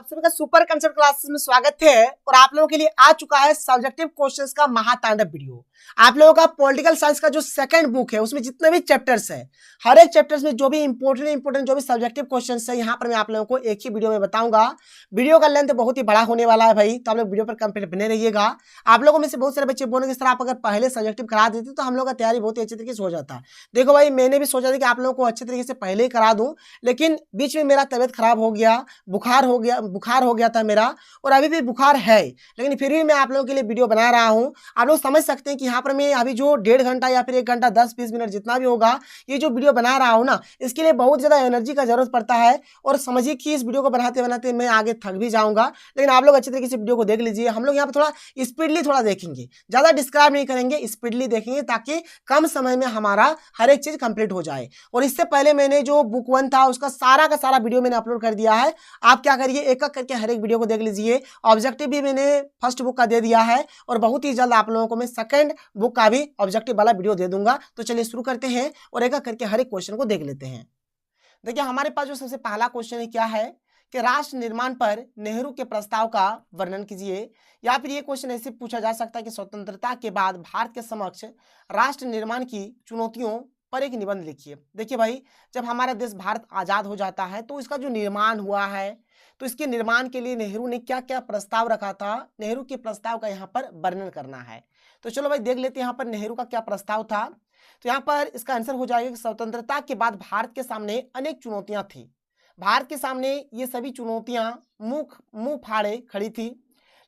आप सभी का सुपर कंसेप्ट क्लासेस में स्वागत है और आप लोगों के लिए आ चुका है सब्जेक्टिव क्वेश्चंस का महातांडव वीडियो। आप लोगों का पॉलिटिकल साइंस का जो सेकंड बुक है उसमें जितने भी चैप्टर्स है, हर एक चैप्टर्स में जो भी इंपॉर्टेंट जो भी सब्जेक्टिव क्वेश्चंस है यहाँ पर मैं आप लोगों को एक ही वीडियो में बताऊंगा। वीडियो का लेंथ बहुत ही बड़ा होने वाला है भाई, तो आप लोग वीडियो पर कंप्लीट बने रहिएगा। आप लोगों में से बहुत सारे बच्चे बोलेंगे सर आप अगर पहले सब्जेक्टिव करा देते तो हम लोग का तैयारी बहुत ही अच्छे तरीके से हो जाता। देखो भाई, मैंने भी सोचा था कि आप लोगों को अच्छे तरीके से पहले ही करा दूं, लेकिन बीच में मेरा तबियत खराब हो गया, बुखार हो गया था मेरा, और अभी भी बुखार है, लेकिन फिर भी मैं आप लोगों के लिए वीडियो बना रहा हूं। आप लोग समझ सकते हैं कि यहाँ पर मैं अभी जो 1.5 घंटा या फिर 1 घंटा 10-20 मिनट जितना भी होगा ये जो वीडियो बना रहा हूं ना, इसके लिए बहुत ज्यादा एनर्जी का जरूरत पड़ता है। और समझिए कि इस वीडियो को बनाते बनाते मैं आगे थक भी जाऊंगा, लेकिन आप लोग अच्छे तरीके से वीडियो को देख लीजिए। हम लोग यहाँ पर थोड़ा स्पीडली थोड़ा देखेंगे, ज्यादा डिस्क्राइब नहीं करेंगे, स्पीडली देखेंगे ताकि कम समय में हमारा हर एक चीज कंप्लीट हो जाए। और इससे पहले मैंने जो बुक 1 था उसका सारा का सारा वीडियो मैंने अपलोड कर दिया है। आप क्या करिए, एक एक करके हर एक वीडियो को देख लीजिए। ऑब्जेक्टिव भी मैंने फर्स्ट बुक का दे दिया है और बहुत ही जल्द आप लोगों को मैं सेकंड बुक का भी ऑब्जेक्टिव वाला वीडियो दे दूंगा। तो चलिए शुरू करते हैं और एक एक करके हर एक क्वेश्चन को देख लेते हैं। देखिए हमारे पास जो सबसे पहला क्वेश्चन है क्या है कि राष्ट्र निर्माण पर नेहरू के प्रस्ताव का वर्णन कीजिए। या फिर ये क्वेश्चन ऐसे पूछा जा सकता है कि स्वतंत्रता के बाद भारत के समक्ष राष्ट्र निर्माण की चुनौतियों पर एक निबंध लिखिए। देखिए भाई, जब हमारा देश भारत आजाद हो जाता है तो इसका जो निर्माण हुआ है, तो इसके निर्माण के लिए नेहरू ने क्या क्या प्रस्ताव रखा था, नेहरू के प्रस्ताव का यहाँ पर वर्णन करना है। तो चलो भाई देख लेते हैं यहाँ पर नेहरू का क्या प्रस्ताव था। तो यहाँ पर इसका आंसर हो जाएगा कि स्वतंत्रता के बाद भारत के सामने अनेक चुनौतियां थी। भारत के सामने ये सभी चुनौतियां मुंह फाड़े खड़ी थी,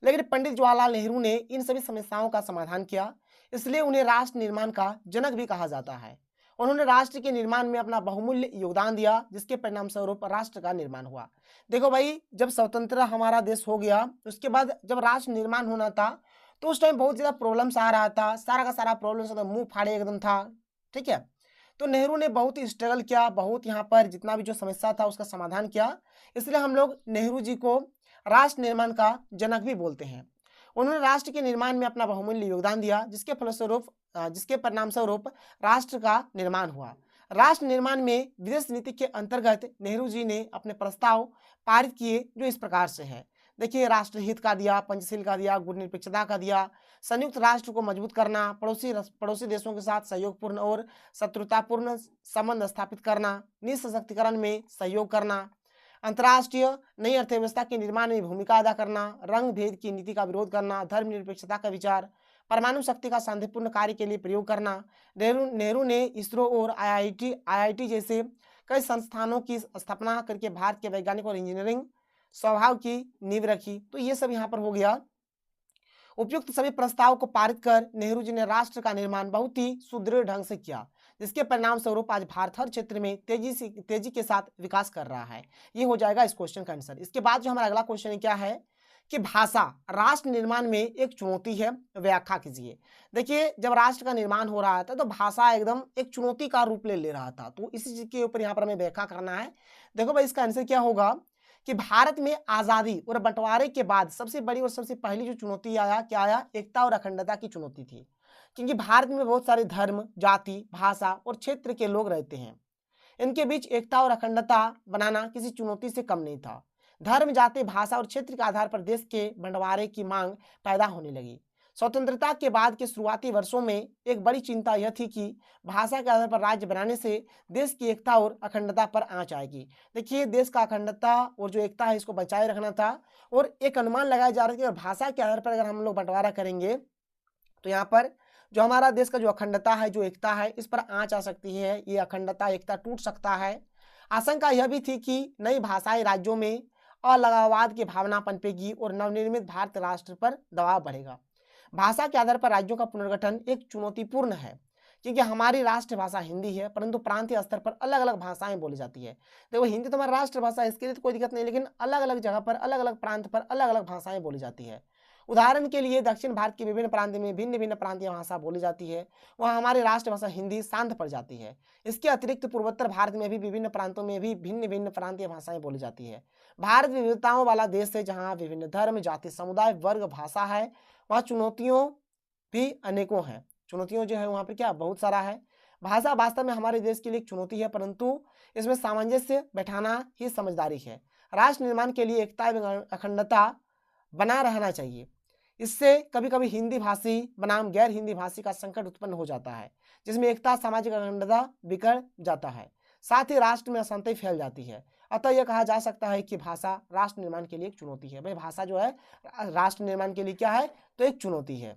लेकिन पंडित जवाहरलाल नेहरू ने इन सभी समस्याओं का समाधान किया, इसलिए उन्हें राष्ट्र निर्माण का जनक भी कहा जाता है। उन्होंने राष्ट्र के निर्माण में अपना बहुमूल्य योगदान दिया, जिसके परिणाम स्वरूप राष्ट्र का निर्माण हुआ। देखो भाई, जब स्वतंत्र हमारा देश हो गया उसके बाद जब राष्ट्र निर्माण होना था तो उस टाइम बहुत ज्यादा प्रॉब्लम्स आ रहा था, सारा का सारा प्रॉब्लम्स मुंह फाड़े एकदम था। ठीक है, तो नेहरू ने बहुत ही स्ट्रगल किया, बहुत यहाँ पर जितना भी जो समस्या था उसका समाधान किया, इसलिए हम लोग नेहरू जी को राष्ट्र निर्माण का जनक भी बोलते हैं। उन्होंने राष्ट्र के निर्माण में अपना बहुमूल्य योगदान दिया, जिसके परिणाम स्वरूप राष्ट्र का निर्माण हुआ। राष्ट्र निर्माण में विदेश नीति के अंतर्गत नेहरू जी ने अपने प्रस्ताव पारित किए, जो इस प्रकार से है। देखिए, राष्ट्रहित का दिया, पंचशील का दिया, गुण निरपेक्षता का दिया, संयुक्त राष्ट्र को मजबूत करना, पड़ोसी देशों के साथ सहयोगपूर्ण और शत्रुतापूर्ण संबंध स्थापित करना, निःसशक्तिकरण में सहयोग करना, अंतर्राष्ट्रीय नई अर्थव्यवस्था के निर्माण में भूमिका अदा करना, रंग भेद की नीति का विरोध करना, धर्मनिरपेक्षता का विचार, परमाणु शक्ति का शांतिपूर्ण कार्य के लिए प्रयोग करना। नेहरू ने इसरो और आईआईटी जैसे कई संस्थानों की स्थापना करके भारत के वैज्ञानिक और इंजीनियरिंग स्वभाव की नींव रखी। तो ये सब यहाँ पर हो गया। उपयुक्त सभी प्रस्ताव को पारित कर नेहरू जी ने राष्ट्र का निर्माण बहुत ही सुदृढ़ ढंग से किया, जिसके परिणाम स्वरूप आज भारत हर क्षेत्र में तेजी के साथ विकास कर रहा है। ये हो जाएगा इस क्वेश्चन का आंसर। इसके बाद जो हमारा अगला क्वेश्चन है क्या है कि भाषा राष्ट्र निर्माण में एक चुनौती है, व्याख्या कीजिए। देखिए, जब राष्ट्र का निर्माण हो रहा था तो भाषा एकदम एक चुनौती का रूप ले रहा था, तो इसी चीज के ऊपर यहाँ पर हमें व्याख्या करना है। देखो भाई, इसका आंसर क्या होगा कि भारत में आजादी और बंटवारे के बाद सबसे बड़ी और सबसे पहली जो चुनौती आया, एकता और अखंडता की चुनौती थी। क्योंकि भारत में बहुत सारे धर्म, जाति, भाषा और क्षेत्र के लोग रहते हैं, इनके बीच एकता और अखंडता बनाना किसी चुनौती से कम नहीं था। धर्म, जाति, भाषा और क्षेत्र के आधार पर देश के बंटवारे की मांग पैदा होने लगी। स्वतंत्रता के बाद के शुरुआती वर्षों में एक बड़ी चिंता यह थी कि भाषा के आधार पर राज्य बनाने से देश की एकता और अखंडता पर आंच आएगी। देखिए, देश का अखंडता और जो एकता है इसको बचाए रखना था, और एक अनुमान लगाया जा रहा है कि भाषा के आधार पर अगर हम लोग बंटवारा करेंगे तो यहाँ पर जो हमारा देश का जो अखंडता है, जो एकता है, इस पर आंच आ सकती है, ये अखंडता एकता टूट सकता है। आशंका यह भी थी कि नई भाषाई राज्यों में अलगाववाद की भावना पनपेगी और नवनिर्मित भारत राष्ट्र पर दबाव बढ़ेगा। भाषा के आधार पर राज्यों का पुनर्गठन एक चुनौतीपूर्ण है, क्योंकि हमारी राष्ट्रभाषा हिंदी है, परंतु प्रांतीय स्तर पर अलग अलग भाषाएं बोली जाती है। देखो, हिंदी तो हमारी राष्ट्रभाषा है, इसके लिए तो कोई दिक्कत नहीं, लेकिन अलग अलग जगह पर, अलग अलग प्रांत पर अलग अलग भाषाएं बोली जाती है। उदाहरण के लिए दक्षिण भारत के विभिन्न प्रांत में भिन्न भिन्न प्रांतीय भाषा बोली जाती है, वहाँ हमारी राष्ट्रभाषा हिंदी शांत पड़ जाती है। इसके अतिरिक्त पूर्वोत्तर भारत में भी विभिन्न प्रांतों में भी भिन्न भिन्न प्रांतीय भाषाएं बोली जाती है। भारत विविधताओं वाला देश है, जहाँ विभिन्न धर्म, जाति, समुदाय, वर्ग, भाषा है, वहाँ चुनौतियों भी अनेकों हैं। चुनौतियों जो है वहाँ पर क्या बहुत सारा है। भाषा वास्तव में हमारे देश के लिए एक चुनौती है, परंतु इसमें सामंजस्य बैठाना ही समझदारी है। राष्ट्र निर्माण के लिए एकता एवं अखंडता बना रहना चाहिए। इससे कभी कभी हिंदी भाषी बनाम गैर हिंदी भाषी का संकट उत्पन्न हो जाता है, जिसमें एकता सामाजिक अखंडता बिगड़ जाता है, साथ ही राष्ट्र में अशांति फैल जाती है। अतः यह कहा जा सकता है कि भाषा राष्ट्र निर्माण के लिए एक चुनौती है। भाई भाषा जो है राष्ट्र निर्माण के लिए क्या है, तो एक चुनौती है।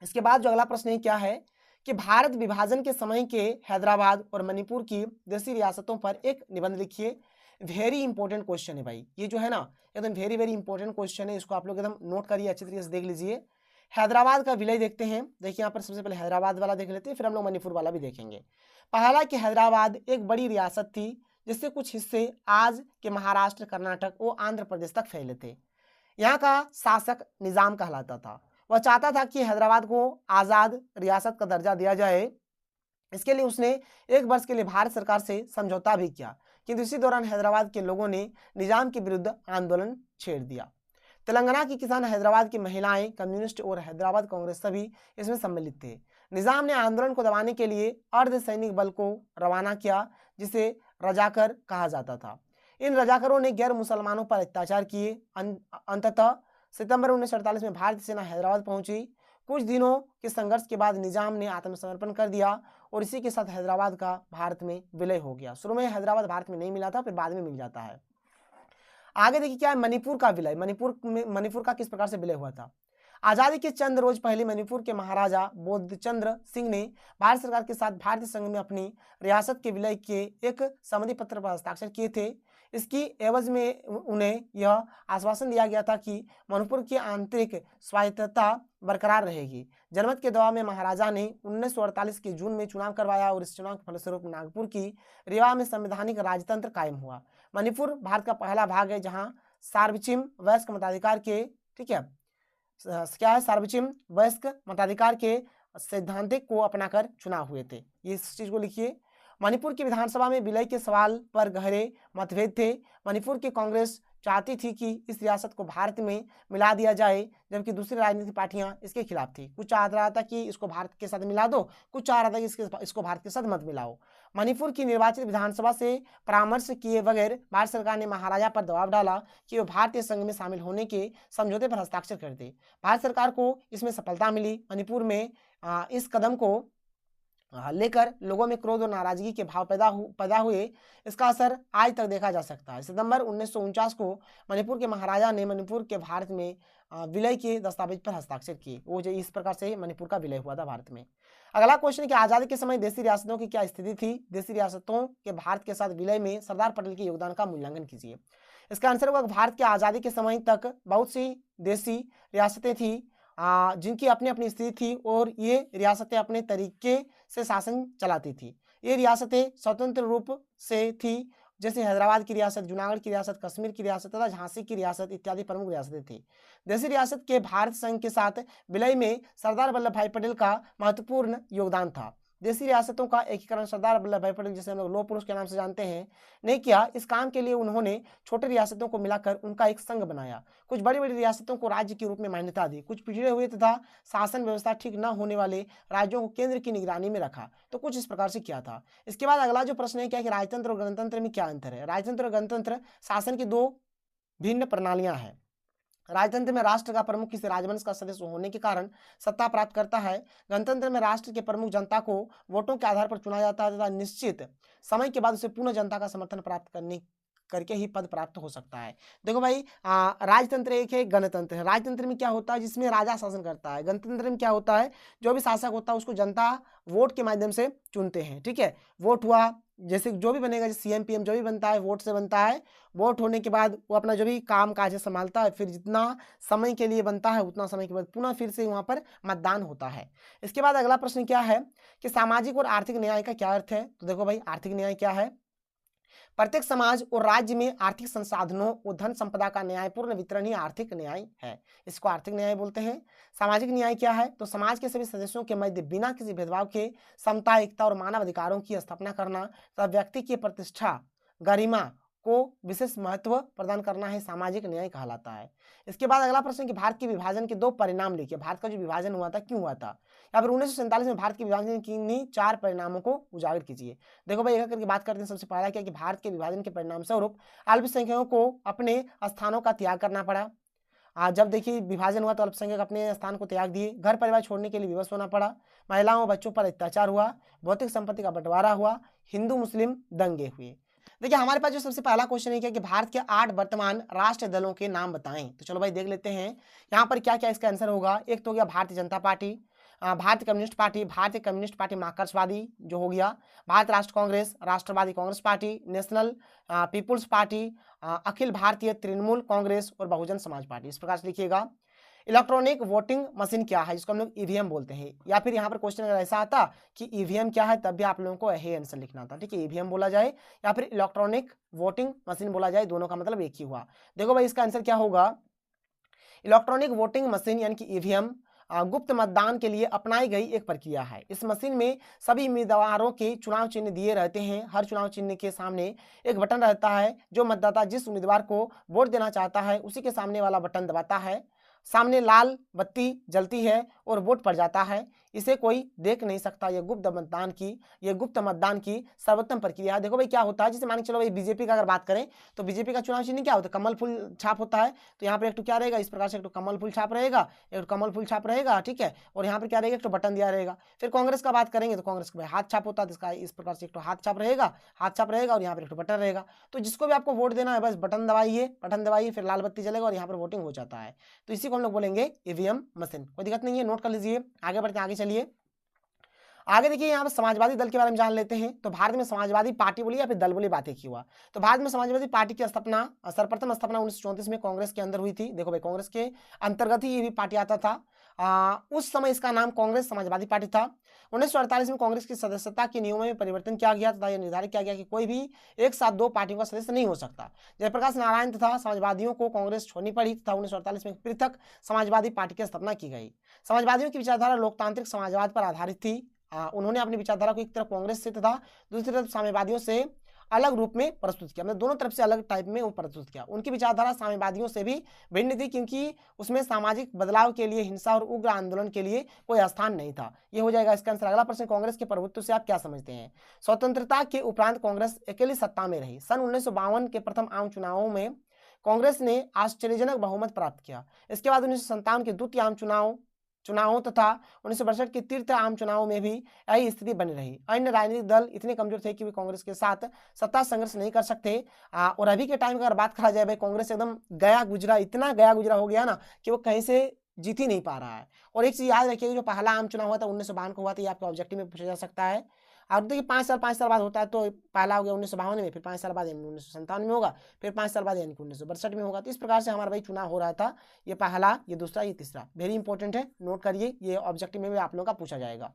इसके बाद जो अगला प्रश्न है क्या है कि भारत विभाजन के समय के हैदराबाद और मणिपुर की देशी रियासतों पर एक निबंध लिखिए। वेरी इंपॉर्टेंट क्वेश्चन है भाई, ये जो है ना एकदम वेरी वेरी इंपॉर्टेंट क्वेश्चन है, इसको आप लोग एकदम नोट करिए, अच्छी तरीके से देख लीजिए। हैदराबाद का विलय देखते हैं। देखिए यहाँ पर सबसे पहले हैदराबाद वाला देख लेते हैं, फिर हम लोग मणिपुर वाला भी देखेंगे। पहला कि हैदराबाद एक बड़ी रियासत थी जिससे कुछ हिस्से आज के महाराष्ट्र, कर्नाटक और आंध्र प्रदेश तक फैले थे। यहाँ का शासक निजाम कहलाता था। वह चाहता था कि हैदराबाद को आज़ाद रियासत का दर्जा दिया जाए। इसके लिए उसने एक वर्ष के लिए भारत सरकार से समझौता भी किया, किंतु इसी दौरान हैदराबाद के लोगों ने निजाम के विरुद्ध आंदोलन छेड़ दिया। तेलंगाना के किसान, हैदराबाद की महिलाएं, कम्युनिस्ट और हैदराबाद कांग्रेस सभी इसमें सम्मिलित थे। निजाम ने आंदोलन को दबाने के लिए अर्धसैनिक बल को रवाना किया, जिसे रजाकर कहा जाता था। इन रजाकरों ने गैर मुसलमानों पर अत्याचार किए। अंततः सितंबर 1948 में भारतीय सेना हैदराबाद पहुंची। कुछ दिनों के संघर्ष के बाद निजाम ने आत्मसमर्पण कर दिया और इसी के साथ हैदराबाद का भारत में विलय हो गया। शुरू में हैदराबाद भारत में नहीं मिला था, फिर बाद में मिल जाता है। आगे देखिए क्या है मणिपुर का विलय। मणिपुर का किस प्रकार से विलय हुआ था। आजादी के चंद रोज पहले मणिपुर के महाराजा बोधचंद्र सिंह ने भारत सरकार के साथ भारतीय संघ में अपनी रियासत के विलय के एक संमति पत्र पर हस्ताक्षर किए थे। इसकी एवज में उन्हें यह आश्वासन दिया गया था कि मणिपुर की आंतरिक स्वायत्तता बरकरार रहेगी। जनमत के दबाव में महाराजा ने 1948 के जून में चुनाव करवाया और इस चुनाव के फलस्वरूप नागपुर की रीवा में संवैधानिक राजतंत्र कायम हुआ। मणिपुर भारत का पहला भाग है जहां सार्वभौम वयस्क मताधिकार के, ठीक है, क्या है, सार्वभौम वयस्क मताधिकार के सैद्धांतिक को अपनाकर चुनाव हुए थे। ये इस चीज को लिखिए। मणिपुर की विधानसभा में विलय के सवाल पर गहरे मतभेद थे। मणिपुर की कांग्रेस चाहती थी कि इस रियासत को भारत में मिला दिया जाए, जबकि दूसरी राजनीतिक पार्टियां इसके खिलाफ थी। कुछ चाह रहा था कि इसको भारत के साथ मिला दो, कुछ चाह रहा था कि इसको भारत के साथ मत मिलाओ। मणिपुर की निर्वाचित विधानसभा से परामर्श किए बगैर भारत सरकार ने महाराजा पर दबाव डाला कि वो भारतीय संघ में शामिल होने के समझौते पर हस्ताक्षर कर दे। भारत सरकार को इसमें सफलता मिली। मणिपुर में इस कदम को लेकर लोगों में क्रोध और नाराजगी के भाव पैदा हुए। इसका असर आज तक देखा जा सकता है। सितंबर 1949 को मणिपुर के महाराजा ने मणिपुर के भारत में विलय के दस्तावेज पर हस्ताक्षर किए। वो जो इस प्रकार से मणिपुर का विलय हुआ था भारत में। अगला क्वेश्चन है कि आजादी के समय देशी रियासतों की क्या स्थिति थी। देशी रियासतों के भारत के साथ विलय में सरदार पटेल के योगदान का मूल्यांकन कीजिए। इसका आंसर होगा भारत की आजादी के समय तक बहुत सी देशी रियासतें थी जिनकी अपनी अपनी स्थिति थी और ये रियासतें अपने तरीके से शासन चलाती थी। ये रियासतें स्वतंत्र रूप से थी, जैसे हैदराबाद की रियासत, जूनागढ़ की रियासत, कश्मीर की रियासत तथा झांसी की रियासत इत्यादि प्रमुख रियासतें थी। देशी रियासत के भारत संघ के साथ विलय में सरदार वल्लभ भाई पटेल का महत्वपूर्ण योगदान था। देशी रियासतों का एकीकरण सरदार वल्लभ भाई पटेल, जिसे हम लोग लौह पुरुष के नाम से जानते हैं, ने किया। इस काम के लिए उन्होंने छोटी रियासतों को मिलाकर उनका एक संघ बनाया। कुछ बड़ी बड़ी रियासतों को राज्य के रूप में मान्यता दी। कुछ पिछड़े हुए तथा शासन व्यवस्था ठीक न होने वाले राज्यों को केंद्र की निगरानी में रखा। तो कुछ इस प्रकार से किया था। इसके बाद अगला जो प्रश्न है क्या कि राजतंत्र और गणतंत्र में क्या अंतर है। राजतंत्र और गणतंत्र शासन की दो भिन्न प्रणालियां हैं। राजतंत्र में राष्ट्र का प्रमुख किसी राजवंश का सदस्य होने के कारण सत्ता प्राप्त करता है। गणतंत्र में राष्ट्र के प्रमुख जनता को वोटों के आधार पर चुना जाता है तथा निश्चित समय के बाद उसे पूर्ण जनता का समर्थन प्राप्त करके ही पद प्राप्त हो सकता है। देखो भाई, राजतंत्र एक है, गणतंत्र है। राजतंत्र में क्या होता है, जिसमें राजा शासन करता है। गणतंत्र में क्या होता है, जो भी शासक होता है उसको जनता वोट के माध्यम से चुनते हैं। ठीक है, वोट हुआ, जैसे जो भी बनेगा, जैसे सीएम पीएम जो भी बनता है वोट से बनता है। वोट होने के बाद वो अपना जो भी काम काज संभालता है, फिर जितना समय के लिए बनता है उतना समय के बाद पुनः फिर से वहां पर मतदान होता है। इसके बाद अगला प्रश्न क्या है कि सामाजिक और आर्थिक न्याय का क्या अर्थ है। तो देखो भाई, आर्थिक न्याय क्या है, प्रत्येक समाज और राज्य में आर्थिक संसाधनों और धन संपदा का न्यायपूर्ण वितरण ही आर्थिक न्याय है। इसको आर्थिक न्याय बोलते हैं। सामाजिक न्याय क्या है, तो समाज के सभी सदस्यों के मध्य बिना किसी भेदभाव के समता, एकता और मानव अधिकारों की स्थापना करना तथा व्यक्ति की प्रतिष्ठा, गरिमा को विशेष महत्व प्रदान करना ही सामाजिक न्याय कहलाता है। इसके बाद अगला प्रश्न कि भारत के विभाजन के 2 परिणाम लिखिए। भारत का जो विभाजन हुआ था क्यों हुआ था, या फिर 1947 में भारत के विभाजन की इन्हीं 4 परिणामों को उजागर कीजिए। देखो भाई, एक करके बात करते हैं। सबसे पहला क्या कि भारत के विभाजन के परिणाम स्वरूप अल्पसंख्यकों को अपने स्थानों का त्याग करना पड़ा। जब देखिए विभाजन हुआ तो अल्पसंख्यक अपने स्थान को त्याग दिए, घर परिवार छोड़ने के लिए विवश होना पड़ा, महिलाओं बच्चों पर अत्याचार हुआ, भौतिक संपत्ति का बंटवारा हुआ, हिंदू मुस्लिम दंगे हुए। देखिए हमारे पास जो सबसे पहला क्वेश्चन है क्या कि भारत के 8 वर्तमान राष्ट्रीय दलों के नाम बताएं। तो चलो भाई देख लेते हैं यहाँ पर क्या क्या इसका आंसर होगा। एक तो हो गया भारतीय Janata party, Bharatiya communist party, Bharatiya communist party Marxwadi जो हो गया, Bharat Rashtra Congress, Rashtravadi Congress party, national peoples party, Akhil Bharatiya Trinamool Congress और बहुजन समाज पार्टी। इस प्रकार से लिखिएगा। इलेक्ट्रॉनिक वोटिंग मशीन क्या है, जिसको हम लोग ईवीएम बोलते हैं। या फिर यहाँ पर क्वेश्चन अगर ऐसा आता कि ईवीएम क्या है, तब भी आप लोगों को यही आंसर लिखना था। ठीक है, ईवीएम बोला जाए या फिर इलेक्ट्रॉनिक वोटिंग मशीन बोला जाए, दोनों का मतलब एक ही हुआ। देखो भाई इसका आंसर क्या होगा, इलेक्ट्रॉनिक वोटिंग मशीन यानी कि ईवीएम गुप्त मतदान के लिए अपनाई गई एक प्रक्रिया है। इस मशीन में सभी उम्मीदवारों के चुनाव चिन्ह दिए रहते हैं। हर चुनाव चिन्ह के सामने एक बटन रहता है। जो मतदाता जिस उम्मीदवार को वोट देना चाहता है उसी के सामने वाला बटन दबाता है, सामने लाल बत्ती जलती है और वोट पड़ जाता है। इसे कोई देख नहीं सकता। यह गुप्त मतदान की सर्वोत्तम प्रक्रिया है। देखो भाई क्या होता है, जैसे मान के चलो भाई बीजेपी का अगर बात करें तो बीजेपी का चुनाव चिन्ह क्या होता है, कमल फूल छाप होता है। तो यहाँ पर एक तो क्या रहेगा, इस प्रकार से एक तो कमल फूल छाप रहेगा, एक कमल फूल छाप रहेगा। ठीक है, और यहाँ पर क्या रहेगा, एक तो बटन दिया रहेगा। फिर कांग्रेस का बात करेंगे तो कांग्रेस का हाथ छाप होता है, इसका इस प्रकार से एक तो हाथ छाप रहेगा और यहाँ पर एक तो बटन रहेगा। तो जिसको भी आपको वोट देना है बस बटन दबाइए, फिर लाल बत्ती जलेगा और यहाँ पर वोटिंग हो जाता है। तो इसी को हम लोग बोलेंगे ईवीएम मशीन। कोई दिक्कत नहीं है, नोट कर लीजिए। आगे बढ़ते हैं, आगे चलिए। आगे देखिए यहाँ पर समाजवादी दल के बारे में जान लेते हैं। तो भारत में समाजवादी पार्टी बोली या फिर दल बोली बातें की हुआ। तो भारत में समाजवादी पार्टी की सर्वप्रथम स्थापना 1934 में कांग्रेस के अंदर हुई थी। देखो भाई कांग्रेस के अंतर्गत ही ये भी पार्टी आता था। उस समय इसका नाम कांग्रेस समाजवादी पार्टी था। 1948 में कांग्रेस की सदस्यता के नियमों में परिवर्तन किया गया तथा यह निर्धारित किया गया कि कोई भी एक साथ 2 पार्टियों का सदस्य नहीं हो सकता। जयप्रकाश नारायण तथा समाजवादियों को कांग्रेस छोड़नी पड़ी तथा 1948 में पृथक समाजवादी पार्टी की स्थापना की गई। समाजवादियों की विचारधारा लोकतांत्रिक समाजवाद पर आधारित थी। उन्होंने अपनी विचारधारा को एक तरफ कांग्रेस से तथा दूसरी तरफ साम्यवादियों से अलग रूप में प्रस्तुत किया। मतलब दोनों तरफ से अलग टाइप में वो प्रस्तुत किया। उनकी विचारधारा साम्यवादियों से भी भिन्न थी क्योंकि उसमें सामाजिक बदलाव के लिए, हिंसा और उग्र आंदोलन के लिए कोई स्थान नहीं था। ये हो जाएगा इसका आंसर। अगला प्रश्न, कांग्रेस के प्रभुत्व से आप क्या समझते हैं। स्वतंत्रता के उपरांत कांग्रेस अकेली सत्ता में रही। सन 1952 के प्रथम आम चुनावों में कांग्रेस ने आश्चर्यजनक बहुमत प्राप्त किया। इसके बाद 1957 के द्वितीय आम चुनावों तथा 1962 के तृतीय आम चुनावों में भी यही स्थिति बनी रही। अन्य राजनीतिक दल इतने कमजोर थे कि वे कांग्रेस के साथ सत्ता संघर्ष नहीं कर सकते। और अभी के टाइम की अगर बात करा जाए भाई, कांग्रेस एकदम इतना गया गुजरा हो गया ना कि वो कहीं से जीत ही नहीं पा रहा है। और एक चीज याद रखिएगा, जो पहला आम चुनाव हुआ था 1952 को हुआ था, ये आपके ऑब्जेक्टिव में पूछा जा सकता है। और देखिए 5 साल बाद होता है। तो पहला हो गया 1952 में, फिर 5 साल बाद 1957 में होगा, फिर 5 साल बाद यानी कि 1962 में होगा। तो इस प्रकार से हमारा भाई चुनाव हो रहा था। ये पहला, ये दूसरा, ये तीसरा। वेरी इंपॉर्टेंट है, नोट करिए, ये ऑब्जेक्टिव में भी आप लोगों का पूछा जाएगा।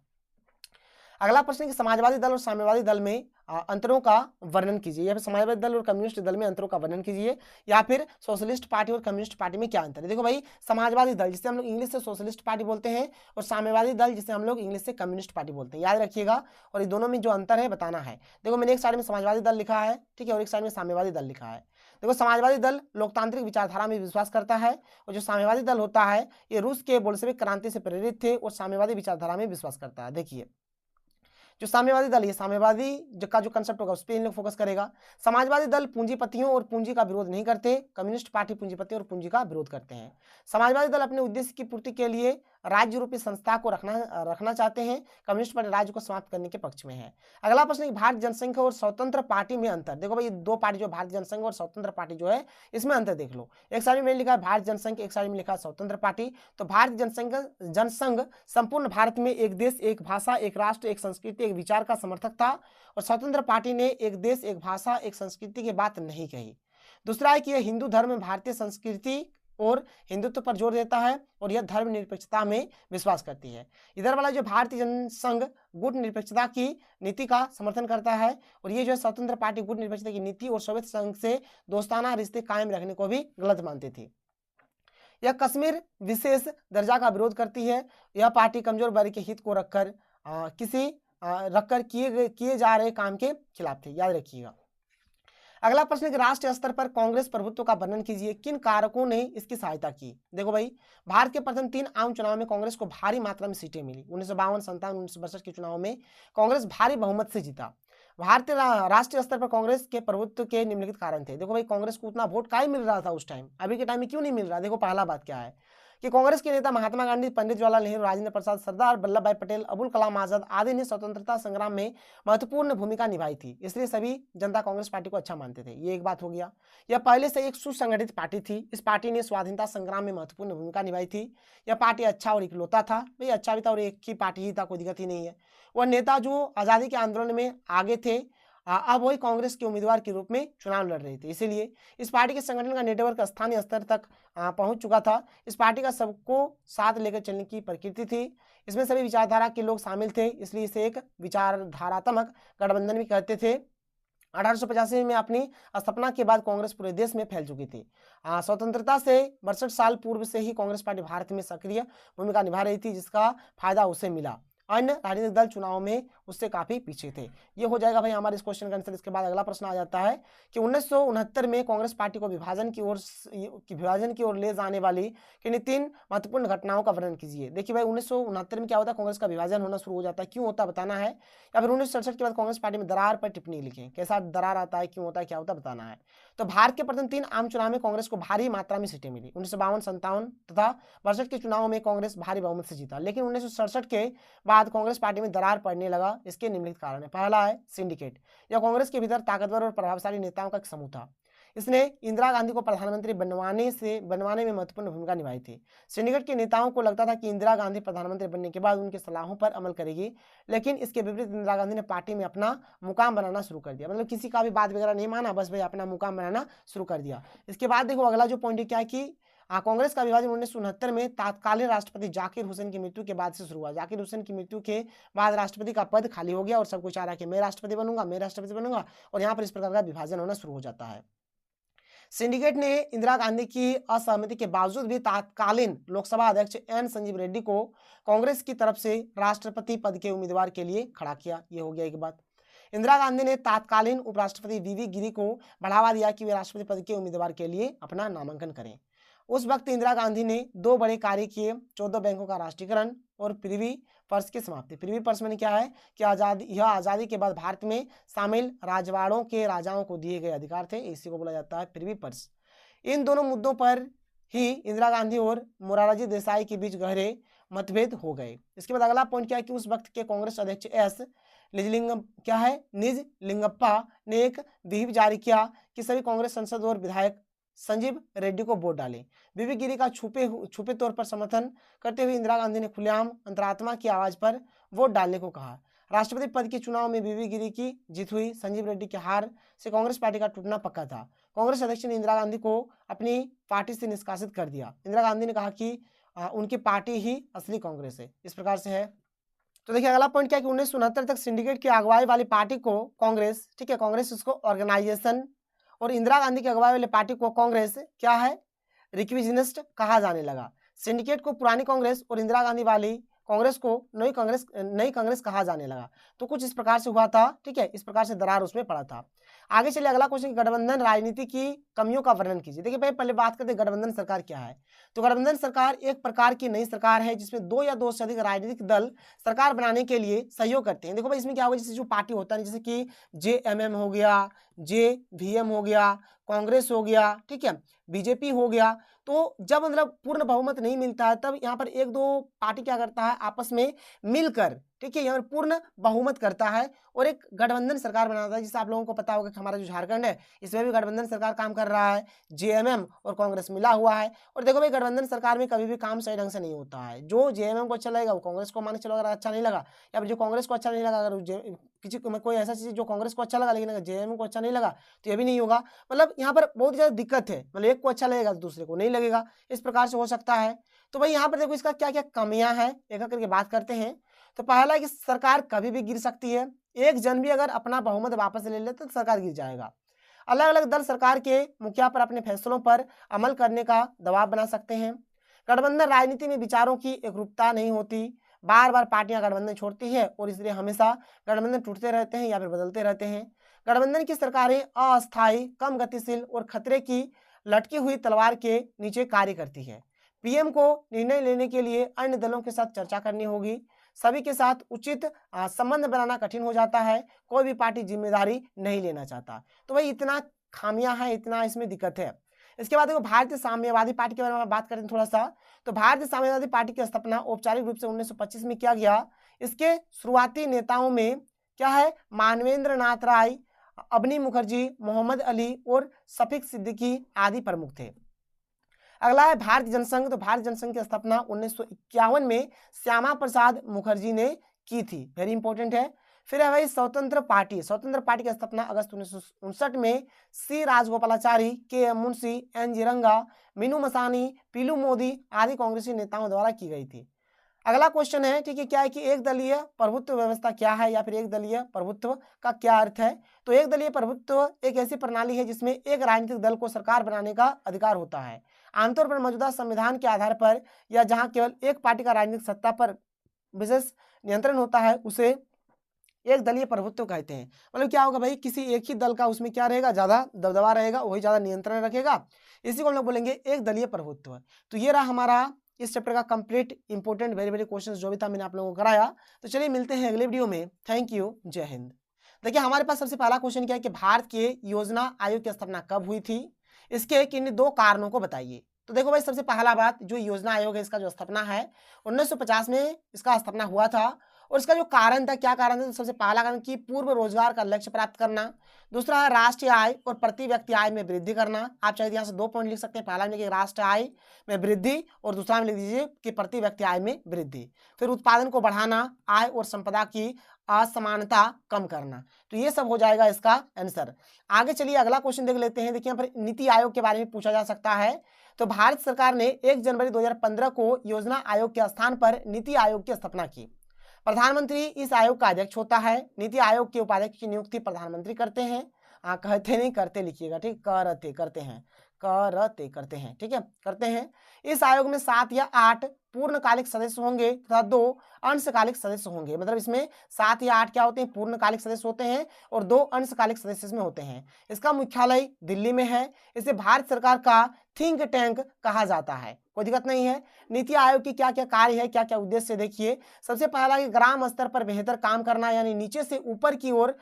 अगला प्रश्न है कि समाजवादी दल और साम्यवादी दल में अंतरों का वर्णन कीजिए। या फिर समाजवादी दल और कम्युनिस्ट दल में अंतरों का वर्णन कीजिए, या फिर सोशलिस्ट पार्टी और कम्युनिस्ट पार्टी में क्या अंतर है। देखो भाई, समाजवादी दल जिसे हम लोग इंग्लिश से सोशलिस्ट पार्टी बोलते हैं और साम्यवादी दल जिसे हम लोग इंग्लिश से कम्युनिस्ट पार्टी बोलते हैं, याद रखिएगा। और ये दोनों में जो अंतर है बताना है। देखो मैंने एक साइड में समाजवादी दल लिखा है, ठीक है, और एक साइड में साम्यवादी दल लिखा है। देखो समाजवादी दल लोकतांत्रिक विचारधारा में विश्वास करता है और जो साम्यवादी दल होता है ये रूस के बोल्शेविक क्रांति से प्रेरित थे और साम्यवादी विचारधारा में विश्वास करता है। देखिए जो साम्यवादी दल, ये साम्यवादी का जो कंसेप्ट होगा उस पर इन लोग फोकस करेगा। समाजवादी दल पूंजीपतियों और पूंजी का विरोध नहीं करते। कम्युनिस्ट पार्टी पूंजीपतियों और पूंजी का विरोध करते हैं। समाजवादी दल अपने उद्देश्य की पूर्ति के लिए राज्य रूपी संस्था को रखना चाहते हैं। कम्युनिस्ट पार्टी राज्य को समाप्त करने के पक्ष में है। अगला प्रश्न, भारतीय जनसंघ और स्वतंत्र पार्टी में अंतर। देखो भाई 2 पार्टी जो भारतीय जनसंघ और स्वतंत्र पार्टी जो है इसमें अंतर देख लो। एक साइड में मैंने लिखा है भारतीय जनसंघ, एक साइड में लिखा है स्वतंत्र पार्टी। तो भारतीय जनसंघ संपूर्ण भारत में एक देश, एक भाषा, एक राष्ट्र, एक संस्कृति, एक विचार का समर्थक था। और स्वतंत्र पार्टी ने एक देश, एक भाषा, एक संस्कृति की बात नहीं कही। दूसरा है कि यह हिंदू धर्म, भारतीय संस्कृति और हिंदुत्व पर जोर देता है और यह धर्मनिरपेक्षता में विश्वास करती है। इधर वाला जो भारतीय जनसंघ गुट निरपेक्षता की नीति का समर्थन करता है और ये जो है स्वतंत्र पार्टी गुट निरपेक्षता की नीति और सोवियत संघ से दोस्ताना रिश्ते कायम रखने को भी गलत मानती थी। यह कश्मीर विशेष दर्जा का विरोध करती है। यह पार्टी कमजोर वर्ग के हित को रखकर किए जा रहे काम के खिलाफ थी, याद रखिएगा। अगला प्रश्न है कि राष्ट्रीय स्तर पर कांग्रेस प्रभुत्व का वर्णन कीजिए, किन कारकों ने इसकी सहायता की। देखो भाई, भारत के प्रथम 3 आम चुनाव में कांग्रेस को भारी मात्रा में सीटें मिली। 1952, 57, 1962 के चुनाव में कांग्रेस भारी बहुमत से जीता। भारतीय राष्ट्रीय स्तर पर कांग्रेस के प्रभुत्व के निम्नलिखित कारण थे। देखो भाई, कांग्रेस को उतना वोट काहे मिल रहा था उस टाइम, अभी के टाइम में क्यों नहीं मिल रहा। देखो पहला बात क्या है कि कांग्रेस के नेता महात्मा गांधी, पंडित जवाहरलाल नेहरू, राजेंद्र प्रसाद, सरदार वल्लभ भाई पटेल, अबुल कलाम आजाद आदि ने स्वतंत्रता संग्राम में महत्वपूर्ण भूमिका निभाई थी, इसलिए सभी जनता कांग्रेस पार्टी को अच्छा मानते थे। ये एक बात हो गया। यह पहले से एक सुसंगठित पार्टी थी। इस पार्टी ने स्वाधीनता संग्राम में महत्वपूर्ण भूमिका निभाई थी। यह पार्टी अच्छा और इकलौता था, भाई अच्छा भी था और एक ही पार्टी ही था, कोई दिक्कत ही नहीं है। वह नेता जो आज़ादी के आंदोलन में आगे थे, अब वही कांग्रेस के उम्मीदवार के रूप में चुनाव लड़ रहे थे, इसीलिए इस पार्टी के संगठन का नेटवर्क स्थानीय स्तर तक पहुंच चुका था। इस पार्टी का सबको साथ लेकर चलने की प्रकृति थी। इसमें सभी विचारधारा के लोग शामिल थे, इसलिए इसे एक विचारधारात्मक गठबंधन भी कहते थे। 1885 में अपनी स्थापना के बाद कांग्रेस पूरे देश में फैल चुकी थी। स्वतंत्रता से 62 साल पूर्व से ही कांग्रेस पार्टी भारत में सक्रिय भूमिका निभा रही थी, जिसका फायदा उसे मिला। अन्य राजनीतिक दल चुनाव में उससे काफी पीछे थे। ये हो जाएगा भाई हमारे इस क्वेश्चन का आंसर। इसके बाद अगला प्रश्न आ जाता है कि 1969 में कांग्रेस पार्टी को विभाजन की ओर ले जाने वाली किन्हीं 3 महत्वपूर्ण घटनाओं का वर्णन कीजिए। देखिए भाई, 1969 में क्या होता है, कांग्रेस का विभाजन होना शुरू हो जाता है। क्यों होता है बताना है, या फिर 1967 के बाद कांग्रेस पार्टी में दरार पर टिप्पणी लिखें। कैसा दरार आता है, क्यों होता है, क्या होता है बताना है। तो भारत के प्रथम 3 आम चुनाव में कांग्रेस को भारी मात्रा में सीटें मिली। 1952, 57 तथा 62 के चुनाव में कांग्रेस भारी बहुमत से जीता। लेकिन 1967 के बाद कांग्रेस पार्टी में दरार पड़ने लगा। इसके निम्नलिखित कारण है। पहला है सिंडिकेट। यह कांग्रेस के भीतर ताकतवर और प्रभावशाली नेताओं का एक समूह था। इसने इंदिरा गांधी को प्रधानमंत्री बनवाने में महत्वपूर्ण भूमिका निभाई थी। सिंडिकेट के नेताओं को लगता था कि इंदिरा गांधी प्रधानमंत्री बनने के बाद उनकी सलाहों पर अमल करेगी, लेकिन इसके विपरीत इंदिरा गांधी ने पार्टी में अपना मुकाम बनाना शुरू कर दिया। मतलब किसी का भी बात वगैरह नहीं माना, बस भाई अपना मुकाम बनाना शुरू कर दिया। इसके बाद देखो अगला जो पॉइंट क्या है कि कांग्रेस का विभाजन 1969 में तत्कालीन राष्ट्रपति जाकिर हुसैन की मृत्यु के बाद से शुरू हुआ। जाकिर हुसैन की मृत्यु के बाद राष्ट्रपति का पद खाली हो गया और सबको चाह रहा है कि मैं राष्ट्रपति बनूंगा, और यहाँ पर इस प्रकार का विभाजन होना शुरू हो जाता है। सिंडिकेट ने इंदिरा गांधी की असहमति के बावजूद भी तत्कालीन लोकसभा अध्यक्ष एन संजीव रेड्डी को कांग्रेस की तरफ से राष्ट्रपति पद के उम्मीदवार के लिए खड़ा किया। ये हो गया एक बात। इंदिरा गांधी ने तत्कालीन उपराष्ट्रपति वीवी गिरी को बढ़ावा दिया कि वे राष्ट्रपति पद के उम्मीदवार के लिए अपना नामांकन करें। उस वक्त इंदिरा गांधी ने 2 बड़े कार्य किए, 14 बैंकों का राष्ट्रीयकरण और प्रिवी पर्स की समाप्ति। प्रिवी पर्स में क्या है कि आज़ादी के बाद भारत में शामिल राजवाड़ों के राजाओं को दिए गए अधिकार थे, इसी को बोला जाता है प्रिवी पर्स। इन दोनों मुद्दों पर ही इंदिरा गांधी और मोरारजी देसाई के बीच गहरे मतभेद हो गए। इसके बाद अगला पॉइंट क्या है कि उस वक्त के कांग्रेस अध्यक्ष निज लिंगप्पा ने एक व्हिप जारी किया कि सभी कांग्रेस सांसद और विधायक संजीव रेड्डी को वोट डालें। वीवी गिरी का छुपे तौर पर समर्थन करते हुए इंदिरा गांधी ने खुलेआम अंतरात्मा की आवाज पर वोट डालने को कहा। राष्ट्रपति पद के चुनाव में वीवी गिरी की जीत हुई। संजीव रेड्डी की हार से कांग्रेस पार्टी का टूटना पक्का था। कांग्रेस अध्यक्ष ने इंदिरा गांधी को अपनी पार्टी से निष्कासित कर दिया। इंदिरा गांधी ने कहा कि उनकी पार्टी ही असली कांग्रेस है। इस प्रकार से है। तो देखिए अगला पॉइंट क्या है कि 1969 तक सिंडिकेट की अगुवाई वाली पार्टी को कांग्रेस, ठीक है, कांग्रेस उसको ऑर्गेनाइजेशन, और इंदिरा गांधी की अगुवाई वाली पार्टी को कांग्रेस क्या है, रिक्विजिनिस्ट कहा जाने लगा। सिंडिकेट को पुरानी कांग्रेस और इंदिरा गांधी वाली कांग्रेस को नई कांग्रेस कहा जाने लगा। तो कुछ इस प्रकार से हुआ था, ठीक है, इस प्रकार से दरार उसमें पड़ा था। आगे चलिए अगला क्वेश्चन, गठबंधन राजनीति की कमियों का वर्णन कीजिए। देखिए भाई पहले बात करते हैं गठबंधन सरकार क्या है। तो गठबंधन सरकार एक प्रकार की नई सरकार है जिसमें 2 या 2 से अधिक राजनीतिक दल सरकार बनाने के लिए सहयोग करते हैं। देखो भाई इसमें क्या होगा, जैसे जो पार्टी होता है जैसे कि JMM हो गया, JVM हो गया, कांग्रेस हो गया, ठीक है, बीजेपी हो गया। तो जब मतलब पूर्ण बहुमत नहीं मिलता है तब यहाँ पर 1-2 पार्टी क्या करता है आपस में मिलकर, ठीक है, यहाँ पर पूर्ण बहुमत करता है और एक गठबंधन सरकार बनाता है। जिससे आप लोगों को पता होगा कि हमारा जो झारखंड है इसमें भी गठबंधन सरकार काम कर रहा है, JMM और कांग्रेस मिला हुआ है। और देखो भाई गठबंधन सरकार में कभी भी काम सही ढंग से नहीं होता है। जो JMM को अच्छा लगेगा वो कांग्रेस को मान के चलो, अगर अच्छा नहीं लगा, या फिर जो कांग्रेस को अच्छा नहीं लगा, अगर किसी कोई ऐसा चीज जो कांग्रेस को अच्छा लगा लेकिन अगर JMM को अच्छा नहीं लगा तो ये भी नहीं होगा। मतलब यहाँ पर बहुत ज्यादा दिक्कत है, मतलब एक को अच्छा लगेगा तो दूसरे को नहीं लगेगा, इस प्रकार से हो सकता है। तो भाई यहाँ पर देखो इसका क्या क्या कमियां हैं, एक एक करके बात करते हैं। तो पहला है कि सरकार कभी भी गिर सकती है। एक जन भी अगर अपना बहुमत वापस ले ले तो सरकार गिर जाएगा। अलग अलग दल सरकार के मुखिया पर अपने फैसलों पर अमल करने का दबाव बना सकते हैं। गठबंधन राजनीति में विचारों की एकरूपता नहीं होती। बार बार पार्टियां गठबंधन छोड़ती है और इसलिए हमेशा गठबंधन टूटते रहते हैं या फिर बदलते रहते हैं। गठबंधन की सरकारें अस्थायी, कम गतिशील और खतरे की लटकी हुई तलवार के नीचे कार्य करती है। पीएम को निर्णय लेने के लिए अन्य दलों के साथ चर्चा करनी होगी। सभी के साथ उचित संबंध बनाना कठिन हो जाता है। कोई भी पार्टी जिम्मेदारी नहीं लेना चाहता। तो भाई इतना खामियां हैं, इतना इसमें दिक्कत है। इसके बाद देखो भारतीय साम्यवादी पार्टी के बारे में बात करें थोड़ा सा, तो भारतीय साम्यवादी पार्टी की स्थापना औपचारिक रूप से 1925 में किया गया। इसके शुरुआती नेताओं में क्या है, मानवेंद्र नाथ राय, अबनी मुखर्जी, मोहम्मद अली और शफीक सिद्दीकी आदि प्रमुख थे। अगला है भारतीय जनसंघ। तो भारतीय जनसंघ की स्थापना 1951 में श्यामा प्रसाद मुखर्जी ने की थी, वेरी इंपॉर्टेंट है। फिर है भाई स्वतंत्र पार्टी। स्वतंत्र पार्टी की स्थापना अगस्त 1959 में सी राजगोपालाचारी, के एम मुंशी, एन जी रंगा, मीनू मसानी, पीलू मोदी आदि कांग्रेसी नेताओं द्वारा की गई थी। अगला क्वेश्चन है, ठीक है, क्या है कि एक दलीय प्रभुत्व व्यवस्था क्या है, या फिर एक दलीय प्रभुत्व का क्या अर्थ है। तो एक दलीय प्रभुत्व एक ऐसी प्रणाली है जिसमें एक राजनीतिक दल को सरकार बनाने का अधिकार होता है। आमतौर पर मौजूदा संविधान के आधार पर, या जहां केवल एक पार्टी का राजनीतिक सत्ता पर विशेष नियंत्रण होता है, उसे एक दलीय प्रभुत्व कहते हैं। मतलब क्या होगा भाई, किसी एक ही दल का उसमें क्या रहेगा, ज्यादा दबदबा रहेगा, वही ज्यादा नियंत्रण रखेगा, इसी को हम लोग बोलेंगे एक दलीय प्रभुत्व। तो ये रहा हमारा इस चैप्टर का complete important very very question जो भी था मैंने आप लोगों को कराया। तो चलिए मिलते हैं अगले वीडियो में। थैंक यू, जय हिंद। देखिए हमारे पास सबसे पहला क्वेश्चन क्या है कि भारत के योजना आयोग की स्थापना कब हुई थी, इसके किन दो कारणों को बताइए। तो देखो भाई, सबसे पहला बात, जो योजना आयोग है इसका जो स्थापना है 1950 में इसका स्थापना हुआ था। और इसका जो कारण था, क्या कारण था, तो सबसे पहला कारण कि पूर्व रोजगार का लक्ष्य प्राप्त करना। दूसरा है राष्ट्रीय आय और प्रति व्यक्ति आय में वृद्धि करना। आप चाहे यहाँ से 2 पॉइंट लिख सकते हैं, पहला में लिखिए राष्ट्रीय आय में वृद्धि और दूसरा में लिख दीजिए कि प्रति व्यक्ति आय में वृद्धि। फिर उत्पादन को बढ़ाना, आय और संपदा की असमानता कम करना। तो ये सब हो जाएगा इसका आंसर। आगे चलिए अगला क्वेश्चन देख लेते हैं। देखिए यहाँ पर नीति आयोग के बारे में पूछा जा सकता है। तो भारत सरकार ने 1 जनवरी 2015 को योजना आयोग के स्थान पर नीति आयोग की स्थापना की। प्रधानमंत्री इस आयोग का अध्यक्ष होता है। नीति आयोग के उपाध्यक्ष की नियुक्ति प्रधानमंत्री करते हैं। कहते नहीं, करते लिखिएगा, ठीक, करते करते हैं, करते हैं, ठीक है, करते हैं। इस आयोग में 7 या 8 पूर्णकालिक सदस्य होंगे तथा 2 अंशकालिक सदस्य होंगे। मतलब इसमें 7 या 8 क्या होते हैं, पूर्णकालिक सदस्य होते हैं और 2 अंशकालिक सदस्य इसमें होते हैं। इसका मुख्यालय दिल्ली में है। इसे भारत सरकार का थिंक टैंक कहा जाता है, कोई दिक्कत नहीं है। नीति आयोग की क्या क्या कार्य है, क्या क्या उद्देश्य, देखिए सबसे पहला कि ग्राम स्तर पर बेहतर काम करना, यानी नीचे से ऊपर की ओर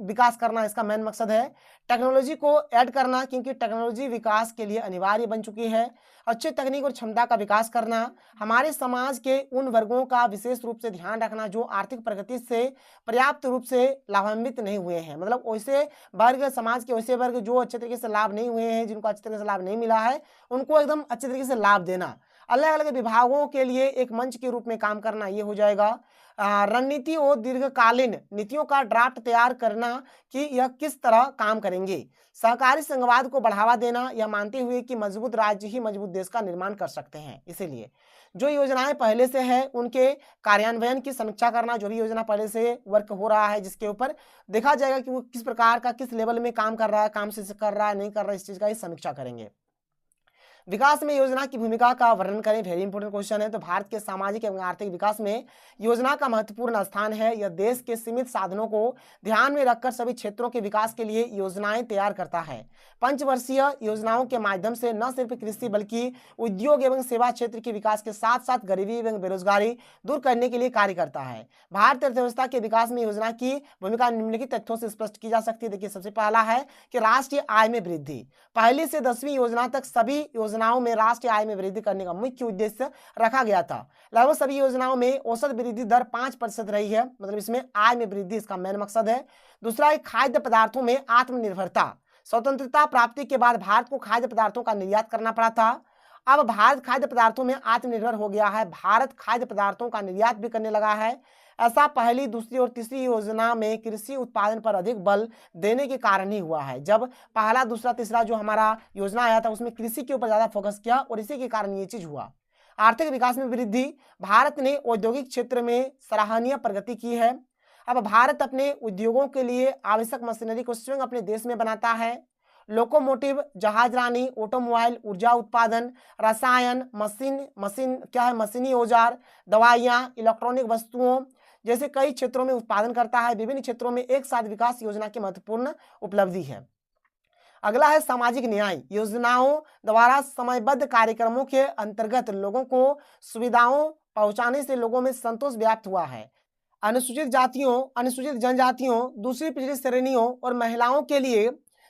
विकास करना इसका मेन मकसद है। टेक्नोलॉजी को ऐड करना, क्योंकि टेक्नोलॉजी विकास के लिए अनिवार्य बन चुकी है। अच्छे तकनीक और क्षमता का विकास करना। हमारे समाज के उन वर्गों का विशेष रूप से ध्यान रखना जो आर्थिक प्रगति से पर्याप्त रूप से लाभान्वित नहीं हुए हैं। मतलब वैसे वर्ग, समाज के वैसे वर्ग जो अच्छे तरीके से लाभ नहीं हुए हैं, जिनको अच्छे तरीके से लाभ नहीं मिला है, उनको एकदम अच्छे तरीके से लाभ देना। अलग अलग विभागों के लिए एक मंच के रूप में काम करना, ये हो जाएगा। रणनीति और दीर्घकालीन नीतियों का ड्राफ्ट तैयार करना कि यह किस तरह काम करेंगे। सहकारी संघवाद को बढ़ावा देना, यह मानते हुए कि मजबूत राज्य ही मजबूत देश का निर्माण कर सकते हैं। इसीलिए जो योजनाएं पहले से है उनके कार्यान्वयन की समीक्षा करना। जो भी योजना पहले से वर्क हो रहा है जिसके ऊपर देखा जाएगा कि वो किस प्रकार का, किस लेवल में काम कर रहा है, काम से कर रहा है, नहीं कर रहा है, इस चीज का ही समीक्षा करेंगे। विकास में योजना की भूमिका का वर्णन करें, वेरी इंपॉर्टेंट क्वेश्चन है। तो भारत के सामाजिक एवं आर्थिक विकास में योजना का महत्वपूर्ण स्थान है। यह देश के सीमित साधनों को ध्यान में रखकर सभी क्षेत्रों के विकास के लिए योजनाएं तैयार करता है। पंचवर्षीय योजनाओं के माध्यम से न सिर्फ कृषि बल्कि उद्योग एवं सेवा क्षेत्र के विकास के साथ साथ गरीबी एवं बेरोजगारी दूर करने के लिए कार्य करता है। भारतीय अर्थव्यवस्था के विकास में योजना की भूमिका निम्नलिखित तथ्यों से स्पष्ट की जा सकती है। देखिए सबसे पहला है कि राष्ट्रीय आय में वृद्धि। पहली से 10वीं योजना तक सभी योजनाओं में राष्ट्रीय आय में वृद्धि करने का मुख्य उद्देश्य रखा गया था। लगभग सभी योजनाओं में औसत वृद्धि दर 5% रही है। मतलब इसमें आय में वृद्धि इसका मेन मकसद है। दूसरा है खाद्य पदार्थों में आत्मनिर्भरता। स्वतंत्रता प्राप्ति के बाद भारत को खाद्य पदार्थों का निर्यात करना पड़ा था। अब भारत खाद्य पदार्थों में आत्मनिर्भर हो गया है। भारत खाद्य पदार्थों का निर्यात भी करने लगा है। ऐसा पहली, दूसरी और तीसरी योजना में कृषि उत्पादन पर अधिक बल देने के कारण ही हुआ है। जब पहला, दूसरा, तीसरा जो हमारा योजना आया था उसमें कृषि के ऊपर ज्यादा फोकस किया और इसी के कारण ये चीज हुआ। आर्थिक विकास में वृद्धि। भारत ने औद्योगिक क्षेत्र में सराहनीय प्रगति की है। अब भारत अपने उद्योगों के लिए आवश्यक मशीनरी को स्वयं अपने देश में बनाता है। लोकोमोटिव, जहाजरानी, ऑटोमोबाइल, ऊर्जा उत्पादन, रसायन, मशीनी औजार, दवाइयाँ, इलेक्ट्रॉनिक वस्तुओं, जैसे कई क्षेत्रों में उत्पादन करता है। विभिन्न क्षेत्रों में एक साथ विकास योजना की महत्वपूर्ण उपलब्धि है। अगला है सामाजिक न्याय। योजनाओं द्वारा समयबद्ध कार्यक्रमों के अंतर्गत लोगों को सुविधाओं पहुंचाने से लोगों में संतोष व्याप्त हुआ है। अनुसूचित जातियों, अनुसूचित जनजातियों, दूसरी पिछड़ी श्रेणियों और महिलाओं के लिए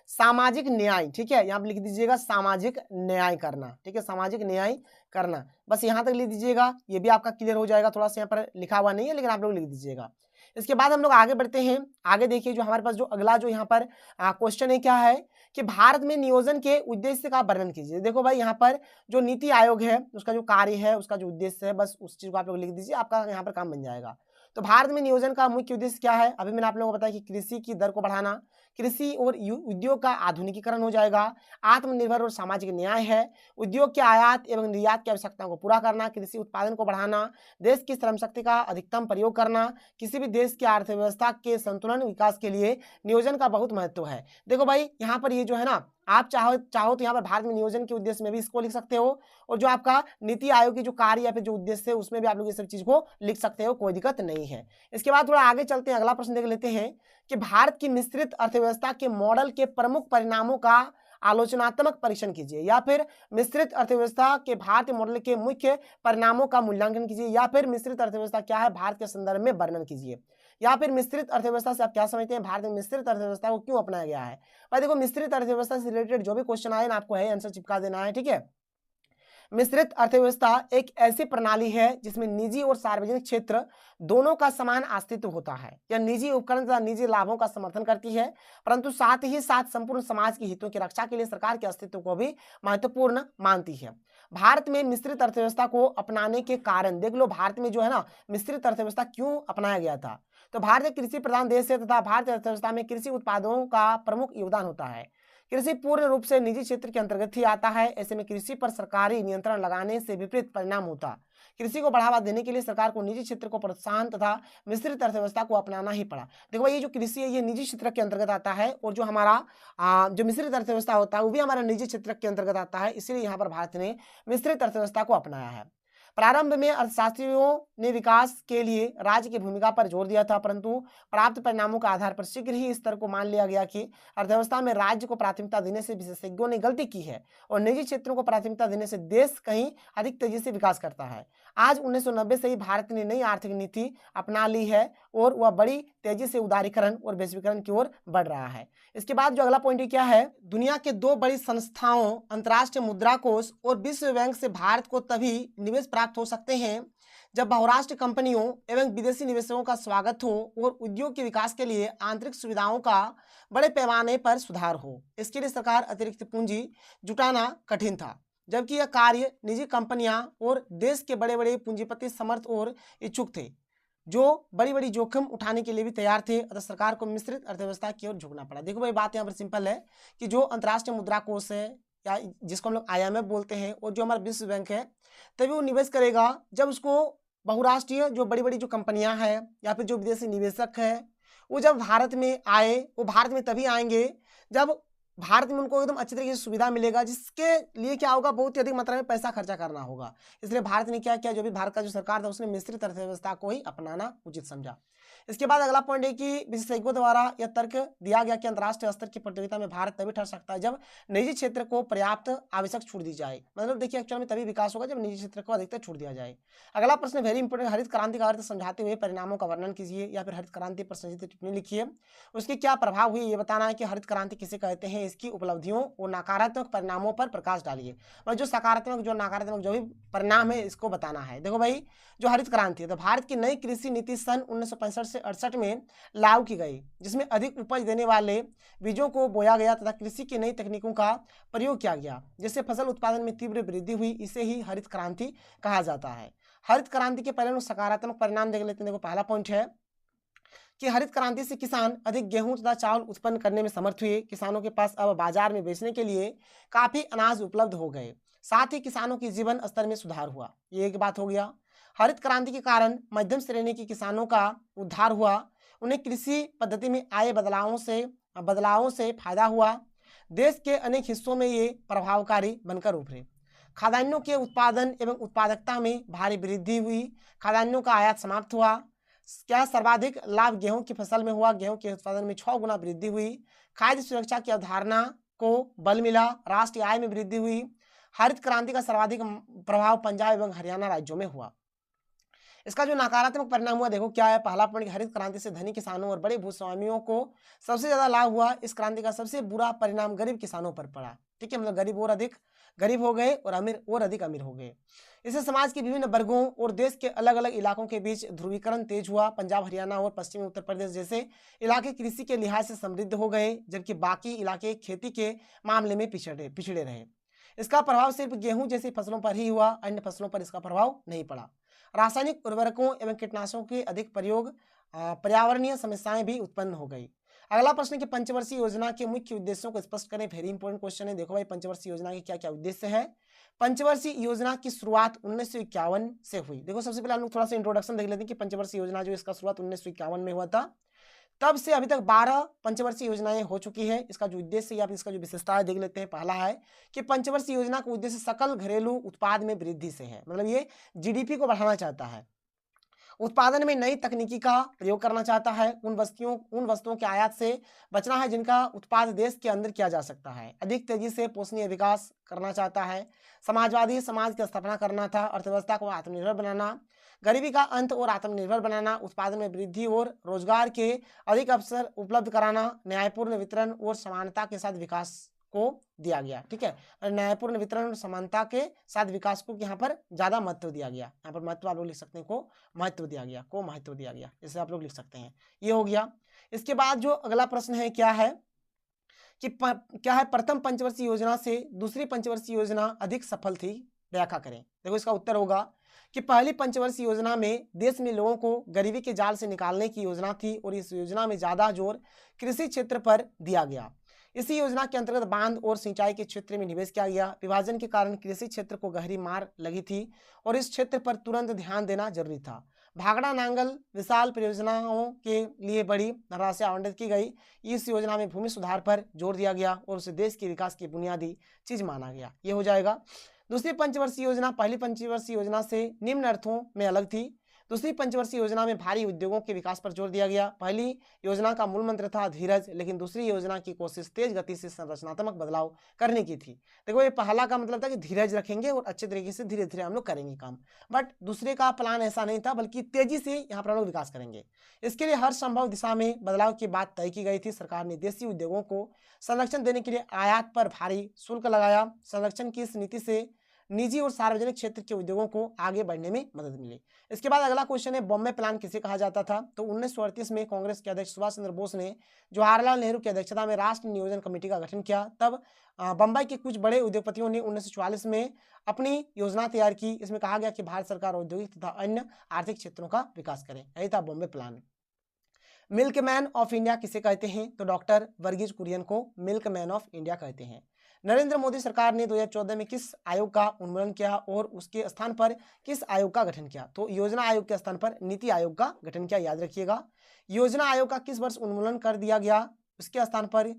सामाजिक न्याय, ठीक है, यहाँ पर लिख दीजिएगा सामाजिक न्याय करना, ठीक है, सामाजिक न्याय करना, बस यहाँ तक लिख दीजिएगा, ये भी आपका क्लियर हो जाएगा। थोड़ा सा यहाँ पर लिखा हुआ नहीं है लेकिन आप लोग लिख दीजिएगा। इसके बाद हम लोग आगे बढ़ते हैं। आगे देखिए जो हमारे पास जो अगला जो यहाँ पर क्वेश्चन है क्या है कि भारत में नियोजन के उद्देश्य का वर्णन कीजिए। देखो भाई यहाँ पर जो नीति आयोग है उसका जो कार्य है, उसका जो उद्देश्य है, बस उस चीज को आप लोग लिख दीजिए, आपका यहाँ पर काम बन जाएगा। तो भारत में नियोजन का मुख्य उद्देश्य क्या है? अभी मैंने आप लोगों को बताया कि कृषि की दर को बढ़ाना, कृषि और उद्योग का आधुनिकीकरण हो जाएगा, आत्मनिर्भर और सामाजिक न्याय है, उद्योग के आयात एवं निर्यात की आवश्यकताओं को पूरा करना, कृषि उत्पादन को बढ़ाना, देश की श्रम शक्ति का अधिकतम प्रयोग करना, किसी भी देश की अर्थव्यवस्था के संतुलन विकास के लिए नियोजन का बहुत महत्व है। देखो भाई यहाँ पर ये जो है ना, आप चाहो तो यहाँ पर भारत में नियोजन के उद्देश्य में भी इसको लिख सकते हो, और जो आपका नीति आयोग की जो कार्य या फिर जो उद्देश्य है उसमें भी आप लोग ये सब चीज को लिख सकते हो, कोई दिक्कत नहीं है। इसके बाद थोड़ा आगे चलते हैं, अगला प्रश्न देख लेते हैं कि भारत की मिश्रित अर्थव्यवस्था के मॉडल के प्रमुख परिणामों का आलोचनात्मक परीक्षण कीजिए, या फिर मिश्रित अर्थव्यवस्था के भारतीय मॉडल के मुख्य परिणामों का मूल्यांकन कीजिए, या फिर मिश्रित अर्थव्यवस्था क्या है भारत के संदर्भ में वर्णन कीजिए, या फिर मिश्रित अर्थव्यवस्था से आप क्या समझते हैं, भारत में मिश्रित अर्थव्यवस्था को क्यों अपनाया गया है। भाई देखो मिश्रित अर्थव्यवस्था से रिलेटेड जो भी क्वेश्चन आए ना, आपको है आंसर चिपका देना है, ठीक है। मिश्रित अर्थव्यवस्था एक ऐसी प्रणाली है जिसमें निजी और सार्वजनिक क्षेत्र दोनों का समान अस्तित्व होता है। यह निजी उपकरण तथा निजी लाभों का समर्थन करती है, परंतु साथ ही साथ संपूर्ण समाज के हितों की रक्षा के लिए सरकार के अस्तित्व को भी महत्वपूर्ण मानती है। भारत में मिश्रित अर्थव्यवस्था को अपनाने के कारण देख लो, भारत में जो है ना मिश्रित अर्थव्यवस्था क्यों अपनाया गया था। तो भारत कृषि प्रधान देश है तथा भारतीय अर्थव्यवस्था में कृषि उत्पादों का प्रमुख योगदान होता है। कृषि पूर्ण रूप से निजी क्षेत्र के अंतर्गत ही आता है, ऐसे में कृषि पर सरकारी नियंत्रण लगाने से विपरीत परिणाम होता। कृषि को बढ़ावा देने के लिए सरकार को निजी क्षेत्र को प्रोत्साहन तथा मिश्रित अर्थव्यवस्था को अपनाना ही पड़ा। देखो भाई ये जो कृषि है ये निजी क्षेत्र के अंतर्गत आता है, और जो हमारा जो मिश्रित अर्थव्यवस्था होता है वो भी हमारा निजी क्षेत्र के अंतर्गत आता है, इसलिए यहाँ पर भारत ने मिश्रित अर्थव्यवस्था को अपनाया है। प्रारंभ में अर्थशास्त्रियों ने विकास के लिए राज्य की भूमिका पर जोर दिया था, परंतु प्राप्त परिणामों के आधार पर शीघ्र ही इस तरह को मान लिया गया कि अर्थव्यवस्था में राज्य को प्राथमिकता देने से विशेषज्ञों ने गलती की है और निजी क्षेत्रों को प्राथमिकता देने से देश कहीं अधिक तेजी से विकास करता है। आज 1990 से ही भारत ने नई आर्थिक नीति अपना ली है और वह बड़ी तेजी से उदारीकरण और वैश्वीकरण की ओर बढ़ रहा है। इसके बाद जो अगला पॉइंट क्या है, दुनिया के दो बड़ी संस्थाओं अंतर्राष्ट्रीय मुद्रा कोष और विश्व बैंक से भारत को तभी निवेश प्राप्त हो सकते हैं जब बहुराष्ट्रीय कंपनियों एवं विदेशी निवेशकों का स्वागत हो और उद्योग के विकास के लिए आंतरिक सुविधाओं का बड़े पैमाने पर सुधार हो। इसके लिए सरकार अतिरिक्त पूंजी जुटाना कठिन था, जबकि यह कार्य निजी कंपनियां और देश के बड़े बड़े पूंजीपति समर्थ और इच्छुक थे, जो बड़ी बड़ी जोखिम उठाने के लिए भी तैयार थे। अतः सरकार को मिश्रित अर्थव्यवस्था की ओर झुकना पड़ा। देखो भाई बात यहाँ पर सिंपल है कि जो अंतर्राष्ट्रीय मुद्रा कोष है या जिसको हम लोग IMF बोलते हैं और जो हमारा विश्व बैंक है, तभी वो निवेश करेगा जब उसको बहुराष्ट्रीय जो बड़ी बड़ी जो कंपनियां हैं या फिर जो विदेशी निवेशक है वो जब भारत में आए, वो भारत में तभी आएंगे जब भारत में उनको एकदम अच्छी तरीके से सुविधा मिलेगा, जिसके लिए क्या होगा, बहुत ही अधिक मात्रा में पैसा खर्चा करना होगा। इसलिए भारत ने क्या किया, जो भी भारत का जो सरकार था उसने मिश्रित अर्थव्यवस्था को ही अपनाना उचित समझा। इसके बाद अगला पॉइंट है कि विशेषज्ञों द्वारा यह तर्क दिया गया कि अंतर्राष्ट्रीय स्तर की प्रतियोगिता में भारत तभी ठहर सकता है जब निजी क्षेत्र को पर्याप्त आवश्यक छूट दी जाए। मतलब देखिए एक्चुअल में तभी विकास होगा जब निजी क्षेत्र को अधिकतर छूट दिया जाए। अगला प्रश्न वेरी इंपॉर्टेंट, हरित क्रांति का अर्थ समझाते हुए परिणामों का वर्णन कीजिए, या फिर हरित क्रांति पर संक्षिप्त टिप्पणी लिखिए। उसके क्या प्रभाव हुई ये बताना है कि हरित क्रांति किसे कहते हैं, इसकी उपलब्धियों और नकारात्मक परिणामों पर प्रकाश डालिए। मतलब जो सकारात्मक जो नकारात्मक जो भी परिणाम है इसको बताना है। देखो भाई जो हरित क्रांति है तो भारत की नई कृषि नीति सन 1965 से 68 में लागू की गई, जिसमें अधिक उपज देने वाले बीजों को बोया गया तथा कृषि की नई तकनीकों का प्रयोग किया गया, जिससे फसल उत्पादन में तीव्र वृद्धि हुई। इसे ही हरित क्रांति कहा जाता है। हरित क्रांति के पहले सकारात्मक परिणाम देख लेते हैं। देखो पहला पॉइंट है कि हरित क्रांति से किसान अधिक गेहूं तथा चावल उत्पन्न करने में समर्थ हुए। किसानों के पास अब बाजार में बेचने के लिए काफी अनाज उपलब्ध हो गए, साथ ही किसानों के जीवन स्तर में सुधार हुआ। ये एक बात हो गया। हरित क्रांति के कारण मध्यम श्रेणी के किसानों का उद्धार हुआ, उन्हें कृषि पद्धति में आए बदलावों से फायदा हुआ। देश के अनेक हिस्सों में ये प्रभावकारी बनकर उभरे। खाद्यान्नों के उत्पादन एवं उत्पादकता में भारी वृद्धि हुई। खाद्यान्नों का आयात समाप्त हुआ। क्या सर्वाधिक लाभ गेहूं की फसल में हुआ, गेहूं के उत्पादन में 6 गुना वृद्धि हुई। खाद्य सुरक्षा की अवधारणा को बल मिला, राष्ट्रीय आय में वृद्धि हुई। हरित क्रांति का सर्वाधिक प्रभाव पंजाब एवं हरियाणा राज्यों में हुआ। इसका जो नकारात्मक परिणाम हुआ देखो क्या है, पहला पॉइंट, हरित क्रांति से धनी किसानों और बड़े भूस्वामियों को सबसे ज्यादा लाभ हुआ। इस क्रांति का सबसे बुरा परिणाम गरीब किसानों पर पड़ा। ठीक है, मतलब गरीब और अधिक गरीब हो गए और अमीर और अधिक अमीर हो गए। इससे समाज के विभिन्न वर्गों और देश के अलग अलग इलाकों के बीच ध्रुवीकरण तेज हुआ। पंजाब, हरियाणा और पश्चिमी उत्तर प्रदेश जैसे इलाके कृषि के लिहाज से समृद्ध हो गए, जबकि बाकी इलाके खेती के मामले में पिछड़े रहे। इसका प्रभाव सिर्फ गेहूं जैसी फसलों पर ही हुआ, अन्य फसलों पर इसका प्रभाव नहीं पड़ा। रासायनिक उर्वरकों एवं कीटनाशकों के अधिक प्रयोग, पर्यावरणीय समस्याएं भी उत्पन्न हो गई। अगला प्रश्न कि पंचवर्षीय योजना के मुख्य उद्देश्यों को स्पष्ट करें। वेरी इंपॉर्टेंट क्वेश्चन है। देखो भाई, पंचवर्षीय योजना के क्या क्या उद्देश्य है। पंचवर्षीय योजना की शुरुआत 1951 से हुई। देखो सबसे पहले हम लोग थोड़ा सा इंट्रोडक्शन देख लेते हैं कि पंचवर्षीय योजना जो इसका शुरुआत 1951 में हुआ था, तब से अभी तक 12 पंचवर्षीय योजनाएं हो चुकी है। इसका जो उद्देश्य या इसका जो विशेषता है देख लेते हैं। पहला है कि पंचवर्षीय योजना का उद्देश्य सकल घरेलू उत्पाद में वृद्धि से है, मतलब ये जीडीपी को बढ़ाना चाहता है। उत्पादन में नई तकनीकी का प्रयोग करना चाहता है। उन वस्तुओं के आयात से बचना है जिनका उत्पाद देश के अंदर किया जा सकता है। अधिक तेजी से पोषणीय विकास करना चाहता है। समाजवादी समाज की स्थापना करना था। अर्थव्यवस्था को आत्मनिर्भर बनाना, गरीबी का अंत और आत्मनिर्भर बनाना, उत्पादन में वृद्धि और रोजगार के अधिक अवसर उपलब्ध कराना, न्यायपूर्ण वितरण और समानता के साथ विकास को दिया गया। ठीक है, न्यायपूर्ण वितरण और समानता के साथ विकास को यहाँ पर ज्यादा महत्व दिया गया। यहाँ पर महत्व आप लोग लिख सकते हैं, को महत्व दिया गया, इसे आप लोग लिख सकते हैं। ये हो गया। इसके बाद जो अगला प्रश्न है क्या है कि क्या है प्रथम पंचवर्षीय योजना से दूसरी पंचवर्षीय योजना अधिक सफल थी, व्याख्या करें। देखो इसका उत्तर होगा कि पहली पंचवर्षीय योजना में देश में लोगों को गरीबी के जाल से निकालने की योजना थी और इस योजना में ज्यादा जोर कृषि क्षेत्र पर दिया गया। इसी योजना के अंतर्गत बांध और सिंचाई के क्षेत्र में निवेश किया गया। विभाजन के कारण कृषि क्षेत्र को गहरी मार लगी थी और इस क्षेत्र पर तुरंत ध्यान देना जरूरी था। भागड़ा नांगल विशाल परियोजनाओं के लिए बड़ी धनराशि आवंटित की गई। इस योजना में भूमि सुधार पर जोर दिया गया और उसे देश के विकास की बुनियादी चीज माना गया। ये हो जाएगा। दूसरी पंचवर्षीय योजना पहली पंचवर्षीय योजना से निम्न अर्थों में अलग थी। दूसरी पंचवर्षीय योजना में भारी उद्योगों के विकास पर जोर दिया गया। पहली योजना का मूल मंत्र था धीरज, लेकिन दूसरी योजना की कोशिश तेज गति से संरचनात्मक बदलाव करने की थी। देखो ये पहला का मतलब था कि धीरज रखेंगे और अच्छे तरीके से धीरे धीरे हम लोग करेंगे काम, बट दूसरे का प्लान ऐसा नहीं था, बल्कि तेजी से यहाँ पर हम लोग विकास करेंगे। इसके लिए हर संभव दिशा में बदलाव की बात तय की गई थी। सरकार ने देशी उद्योगों को संरक्षण देने के लिए आयात पर भारी शुल्क लगाया। संरक्षण की इस नीति से निजी और सार्वजनिक क्षेत्र के उद्योगों को आगे बढ़ने में मदद मिली। इसके बाद अगला क्वेश्चन है बॉम्बे प्लान किसे कहा जाता था। तो 1938 में कांग्रेस के अध्यक्ष सुभाष चंद्र बोस ने जवाहरलाल नेहरू की अध्यक्षता में राष्ट्र नियोजन कमेटी का गठन किया। तब बम्बई के कुछ बड़े उद्योगपतियों ने 1944 में अपनी योजना तैयार की। इसमें कहा गया कि भारत सरकार औद्योगिक तथा अन्य आर्थिक क्षेत्रों का विकास करे। यही था Bombay plan. Milkman of India किसे कहते हैं। तो डॉक्टर वर्गीज कुरियन को मिल्कमैन ऑफ इंडिया कहते हैं। नरेंद्र मोदी सरकार ने 2014 में किस आयोग का उन्मूलन किया और उसके स्थान पर किस आयोग का गठन किया। तो योजना आयोग के स्थान पर नीति आयोग का गठन किया, याद रखिएगा। योजना आयोग का किस वर्ष उन्मूलन कर दिया गया, उसके स्थान पर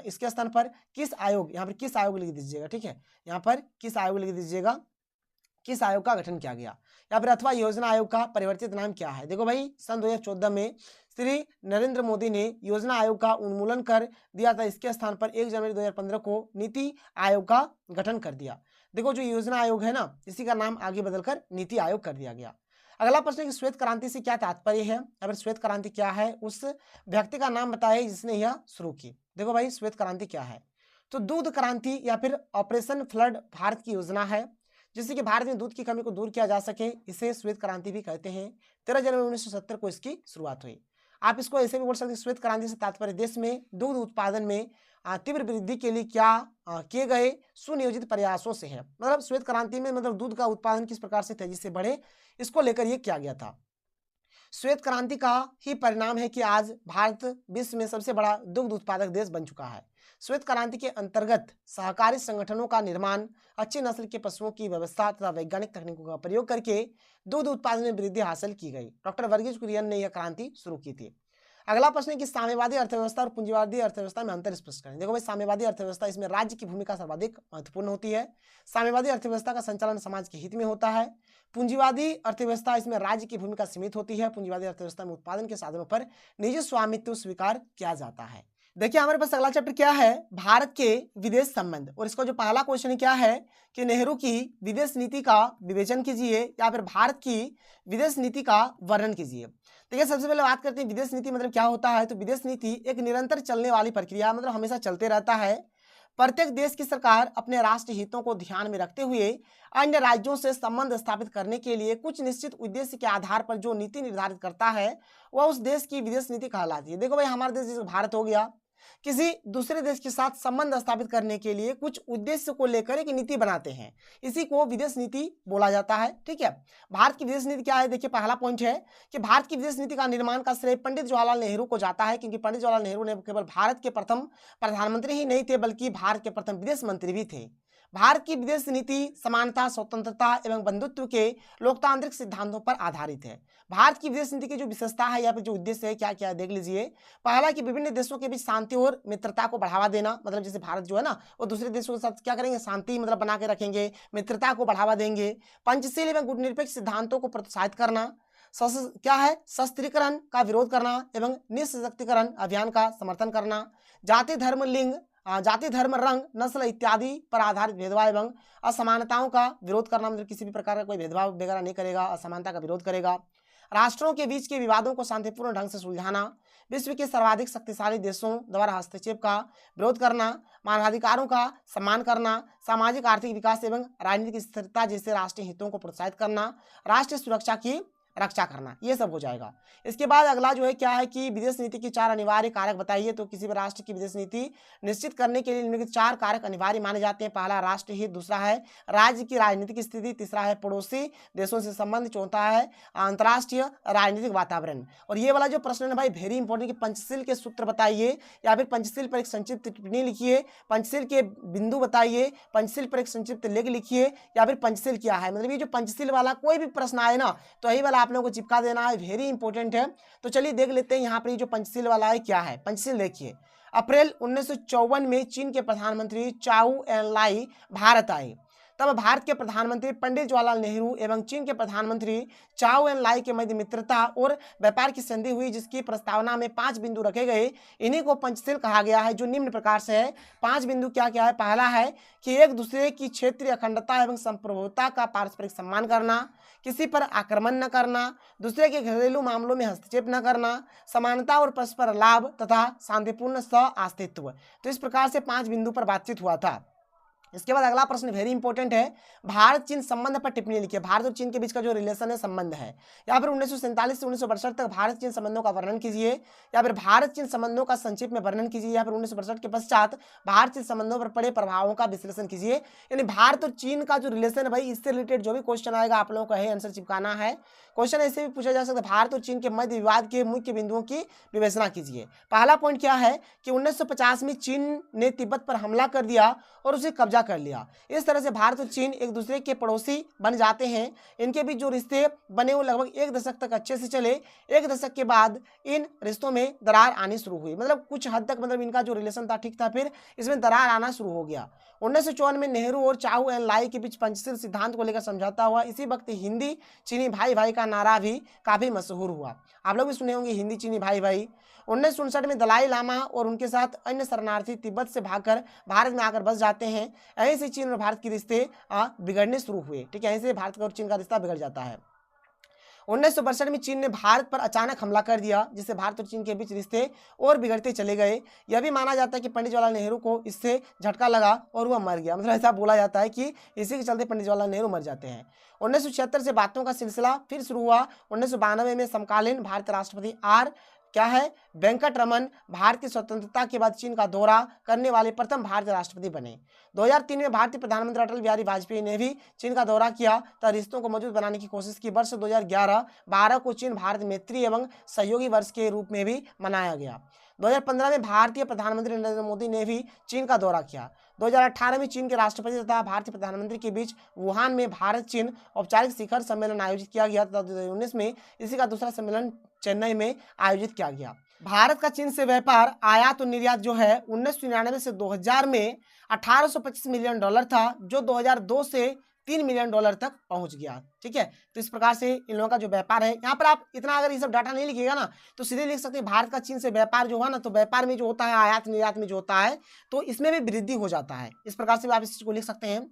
इसके स्थान पर किस आयोग, यहाँ पर किस आयोग लिख दीजिएगा। ठीक है, यहाँ पर किस आयोग लिख दीजिएगा, किस आयोग का गठन किया गया। या फिर अथवा योजना आयोग का परिवर्तित नाम क्या है। देखो भाई, सन 2014 में श्री नरेंद्र मोदी ने योजना आयोग का उन्मूलन कर दिया था। इसके स्थान पर 1 जनवरी 2015 को नीति आयोग का गठन कर दिया। देखो जो योजना आयोग है ना, इसी का नाम आगे बदलकर नीति आयोग कर दिया गया। अगला प्रश्न है कि श्वेत क्रांति से क्या तात्पर्य है। अगर श्वेत क्रांति क्या है, उस व्यक्ति का नाम बताइए जिसने यह शुरू की। देखो भाई, श्वेत क्रांति क्या है। तो दूध क्रांति या फिर ऑपरेशन फ्लड भारत की योजना है जिससे कि भारत में दूध की कमी को दूर किया जा सके। इसे श्वेत क्रांति भी कहते हैं। 13 जनवरी 1970 को इसकी शुरुआत हुई। आप इसको ऐसे भी बोल सकते हैं, श्वेत क्रांति से तात्पर्य देश में दूध उत्पादन में तीव्र वृद्धि के लिए क्या किए गए सुनियोजित प्रयासों से है। मतलब श्वेत क्रांति में मतलब दूध का उत्पादन किस प्रकार से तेजी से बढ़े, इसको लेकर ये किया गया था। श्वेत क्रांति का ही परिणाम है कि आज भारत विश्व में सबसे बड़ा दुग्ध उत्पादक देश बन चुका है। श्वेत क्रांति के अंतर्गत सहकारी संगठनों का निर्माण, अच्छी नस्ल के पशुओं की व्यवस्था तथा वैज्ञानिक तकनीकों का प्रयोग करके दूध उत्पादन में वृद्धि हासिल की गई। डॉक्टर वर्गीज कुरियन ने यह क्रांति शुरू की थी। अगला प्रश्न है कि साम्यवादी अर्थव्यवस्था और पूंजीवादी अर्थव्यवस्था में अंतर स्पष्ट करें। देखो भाई, साम्यवादी अर्थव्यवस्था, इसमें राज्य की भूमिका सर्वाधिक महत्वपूर्ण होती है। साम्यवादी अर्थव्यवस्था का संचालन समाज के हित में होता है। पूंजीवादी अर्थव्यवस्था, इसमें राज्य की भूमिका सीमित होती है। पूंजीवादी अर्थव्यवस्था में उत्पादन के साधनों पर निजी स्वामित्व स्वीकार किया जाता है। देखिए हमारे पास अगला चैप्टर क्या है, भारत के विदेश संबंध। और इसका जो पहला क्वेश्चन क्या है कि नेहरू की विदेश नीति का विवेचन कीजिए या फिर भारत की विदेश नीति का वर्णन कीजिए। देखिए सबसे पहले बात करते हैं विदेश नीति मतलब क्या होता है। तो विदेश नीति एक निरंतर चलने वाली प्रक्रिया, मतलब हमेशा चलते रहता है। प्रत्येक देश की सरकार अपने राष्ट्र हितों को ध्यान में रखते हुए अन्य राज्यों से संबंध स्थापित करने के लिए कुछ निश्चित उद्देश्य के आधार पर जो नीति निर्धारित करता है वह उस देश की विदेश नीति कहलाती है। देखो भाई, हमारा देश जैसे भारत हो गया, किसी दूसरे देश के साथ संबंध स्थापित करने के लिए कुछ उद्देश्य को लेकर एक नीति बनाते हैं, इसी को विदेश नीति बोला जाता है। ठीक है, भारत की विदेश नीति क्या है। देखिए पहला पॉइंट है कि भारत की विदेश नीति का निर्माण का श्रेय पंडित जवाहरलाल नेहरू को जाता है, क्योंकि पंडित जवाहरलाल नेहरू ने केवल भारत के प्रथम प्रधानमंत्री ही नहीं थे बल्कि भारत के प्रथम विदेश मंत्री भी थे। भारत की विदेश नीति समानता, स्वतंत्रता एवं बंधुत्व के लोकतांत्रिक सिद्धांतों पर आधारित है। भारत की विदेश नीति की जो विशेषता है या फिर जो उद्देश्य है क्या क्या है देख लीजिए। पहला कि विभिन्न देशों के बीच शांति और मित्रता को बढ़ावा देना, मतलब जैसे भारत जो है ना वो दूसरे देशों के साथ क्या करेंगे, शांति मतलब बना के रखेंगे, मित्रता को बढ़ावा देंगे। पंचशील एवं गुटनिरपेक्ष सिद्धांतों को प्रोत्साहित करना, क्या है, शस्त्रीकरण का विरोध करना एवं निःशक्तिकरण अभियान का समर्थन करना, जाति धर्म लिंग जाति धर्म रंग नस्ल इत्यादि पर आधारित भेदभाव एवं असमानताओं का विरोध करना, मतलब किसी भी प्रकार का कोई भेदभाव वगैरह नहीं करेगा, असमानता का विरोध करेगा। राष्ट्रों के बीच के विवादों को शांतिपूर्ण ढंग से सुलझाना, विश्व के सर्वाधिक शक्तिशाली देशों द्वारा हस्तक्षेप का विरोध करना, मानवाधिकारों का सम्मान करना, सामाजिक आर्थिक विकास एवं राजनीतिक स्थिरता जैसे राष्ट्रीय हितों को प्रोत्साहित करना, राष्ट्रीय सुरक्षा की रक्षा करना, ये सब हो जाएगा। इसके बाद अगला जो है क्या है कि विदेश नीति के 4 अनिवार्य कारक बताइए। तो किसी भी राष्ट्र की विदेश नीति निश्चित करने के लिए निम्नलिखित 4 कारक अनिवार्य माने जाते हैं। पहला राष्ट्र हित, दूसरा है राज्य की राजनीतिक स्थिति, तीसरा है पड़ोसी देशों से संबंध, चौथा है अंतर्राष्ट्रीय राजनीतिक वातावरण। और ये वाला जो प्रश्न है भाई वेरी इंपॉर्टेंट कि पंचशील के सूत्र बताइए या फिर पंचशील पर एक संक्षिप्त टिप्पणी लिखिए, पंचशील के बिंदु बताइए, पंचशील पर एक संक्षिप्त लेख लिखिए या फिर पंचशील क्या है। मतलब ये जो पंचशील वाला कोई भी प्रश्न आए ना तो यही वाला आप लोगों को चिपका देना है, वेरी इंपॉर्टेंट है। तो चलिए देख लेते हैं यहाँ पर ये जो पंचशील वाला है क्या है। पंचशील देखिए, अप्रैल 1954 में चीन के प्रधानमंत्री चाउ एन लाई भारत आए। तब भारत के प्रधानमंत्री पंडित जवाहरलाल नेहरू एवं चीन के प्रधानमंत्री चाउ एन लाई के मध्य मित्रता और व्यापार की संधि हुई, जिसकी प्रस्तावना में 5 बिंदु रखे गए। इन्हीं को पंचशील कहा गया है, जो निम्न प्रकार से है। 5 बिंदु क्या क्या है। पहला है कि एक दूसरे की क्षेत्रीय अखंडता एवं संप्रभुता का पारस्परिक सम्मान करना, किसी पर आक्रमण न करना, दूसरे के घरेलू मामलों में हस्तक्षेप न करना, समानता और परस्पर लाभ तथा शांतिपूर्ण सह अस्तित्व। तो इस प्रकार से 5 बिंदु पर बातचीत हुआ था। इसके बाद अगला प्रश्न वेरी इंपॉर्टेंट है, भारत चीन संबंध पर टिप्पणी लिखिए। भारत और चीन के बीच का जो रिलेशन है, संबंध है, या फिर 1947 से 1962 तक भारत चीन संबंधों का वर्णन कीजिए, या फिर भारत चीन संबंधों का संक्षेप में वर्णन कीजिए, या फिर 1962 के पश्चात भारत चीन संबंधों पर पड़े प्रभावों का विश्लेषण कीजिए। यानी भारत और चीन का जो रिलेशन है भाई, इससे रिलेटेड जो भी क्वेश्चन आएगा आप लोगों को है आंसर चिपकाना है। क्वेश्चन ऐसे भी पूछा जा सकता है, भारत और चीन के मध्य विवाद के मुख्य बिंदुओं की विवेचना कीजिए। पहला पॉइंट क्या है कि 1950 में चीन ने तिब्बत पर हमला कर दिया और उसे कब्जा कर लिया। इस तरह से भारत और चीन एक दूसरे के पड़ोसी बन जाते हैं। इनके बीच जो रिश्ते बने वो लगभग 1 दशक तक अच्छे से चले। 1 दशक के बाद इन रिश्तों में दरार आनी शुरू हुई, मतलब कुछ हद तक मतलब इनका जो रिलेशन था ठीक था, फिर इसमें दरार आना शुरू हो गया। 1954 में नेहरू और चाउ एन लाई के बीच पंचशील सिद्धांत को लेकर समझौता हुआ। इसी वक्त हिंदी चीनी भाई भाई का नारा भी काफी मशहूर हुआ। आप लोग भी सुने होंगे हिंदी चीनी भाई भाई। 1959 में दलाई लामा और उनके साथ अन्य शरणार्थी तिब्बत से भागकर भारत में आकर बस जाते हैं। यहीं से चीन और भारत के रिश्ते बिगड़ने शुरू हुए। ठीक है, यहीं से भारत और चीन का रिश्ता बिगड़ जाता है। 1962 में चीन ने भारत पर अचानक हमला कर दिया, जिससे भारत और चीन के बीच रिश्ते और बिगड़ते चले गए। यह भी माना जाता है कि पंडित जवाहरलाल नेहरू को इससे झटका लगा और वह मर गया। मतलब ऐसा बोला जाता है कि इसी के चलते पंडित जवाहरलाल नेहरू मर जाते हैं। 1976 से बातों का सिलसिला फिर शुरू हुआ। 1992 में समकालीन भारतीय राष्ट्रपति क्या है, वेंकट रमन भारत की स्वतंत्रता के बाद चीन का दौरा करने वाले प्रथम भारतीय राष्ट्रपति बने। 2003 में भारतीय प्रधानमंत्री अटल बिहारी वाजपेयी ने भी चीन का दौरा किया तथा रिश्तों को मजबूत बनाने की कोशिश की। वर्ष 2011-12 को चीन भारत मैत्री एवं सहयोगी वर्ष के रूप में भी मनाया गया। 2015 में भारतीय प्रधानमंत्री नरेंद्र मोदी ने भी चीन का दौरा किया। 2018 में चीन के राष्ट्रपति तथा भारतीय प्रधानमंत्री के बीच वुहान में भारत चीन औपचारिक शिखर सम्मेलन आयोजित किया गया तथा 2019 में इसी का दूसरा सम्मेलन चेन्नई में आयोजित किया गया। भारत का चीन से व्यापार आयात और निर्यात जो है 1999 से 2000 में 1825 मिलियन डॉलर था, जो 2002 से 3 मिलियन डॉलर तक पहुंच गया। ठीक है, तो इस प्रकार से इन लोगों का जो व्यापार है, यहाँ पर आप इतना अगर ये सब डाटा नहीं लिखिएगा ना तो सीधे लिख सकते हैं भारत का चीन से व्यापार जो है ना, तो व्यापार में जो होता है आयात निर्यात में जो होता है तो इसमें भी वृद्धि हो जाता है। इस प्रकार से भी आप इस चीज को लिख सकते हैं।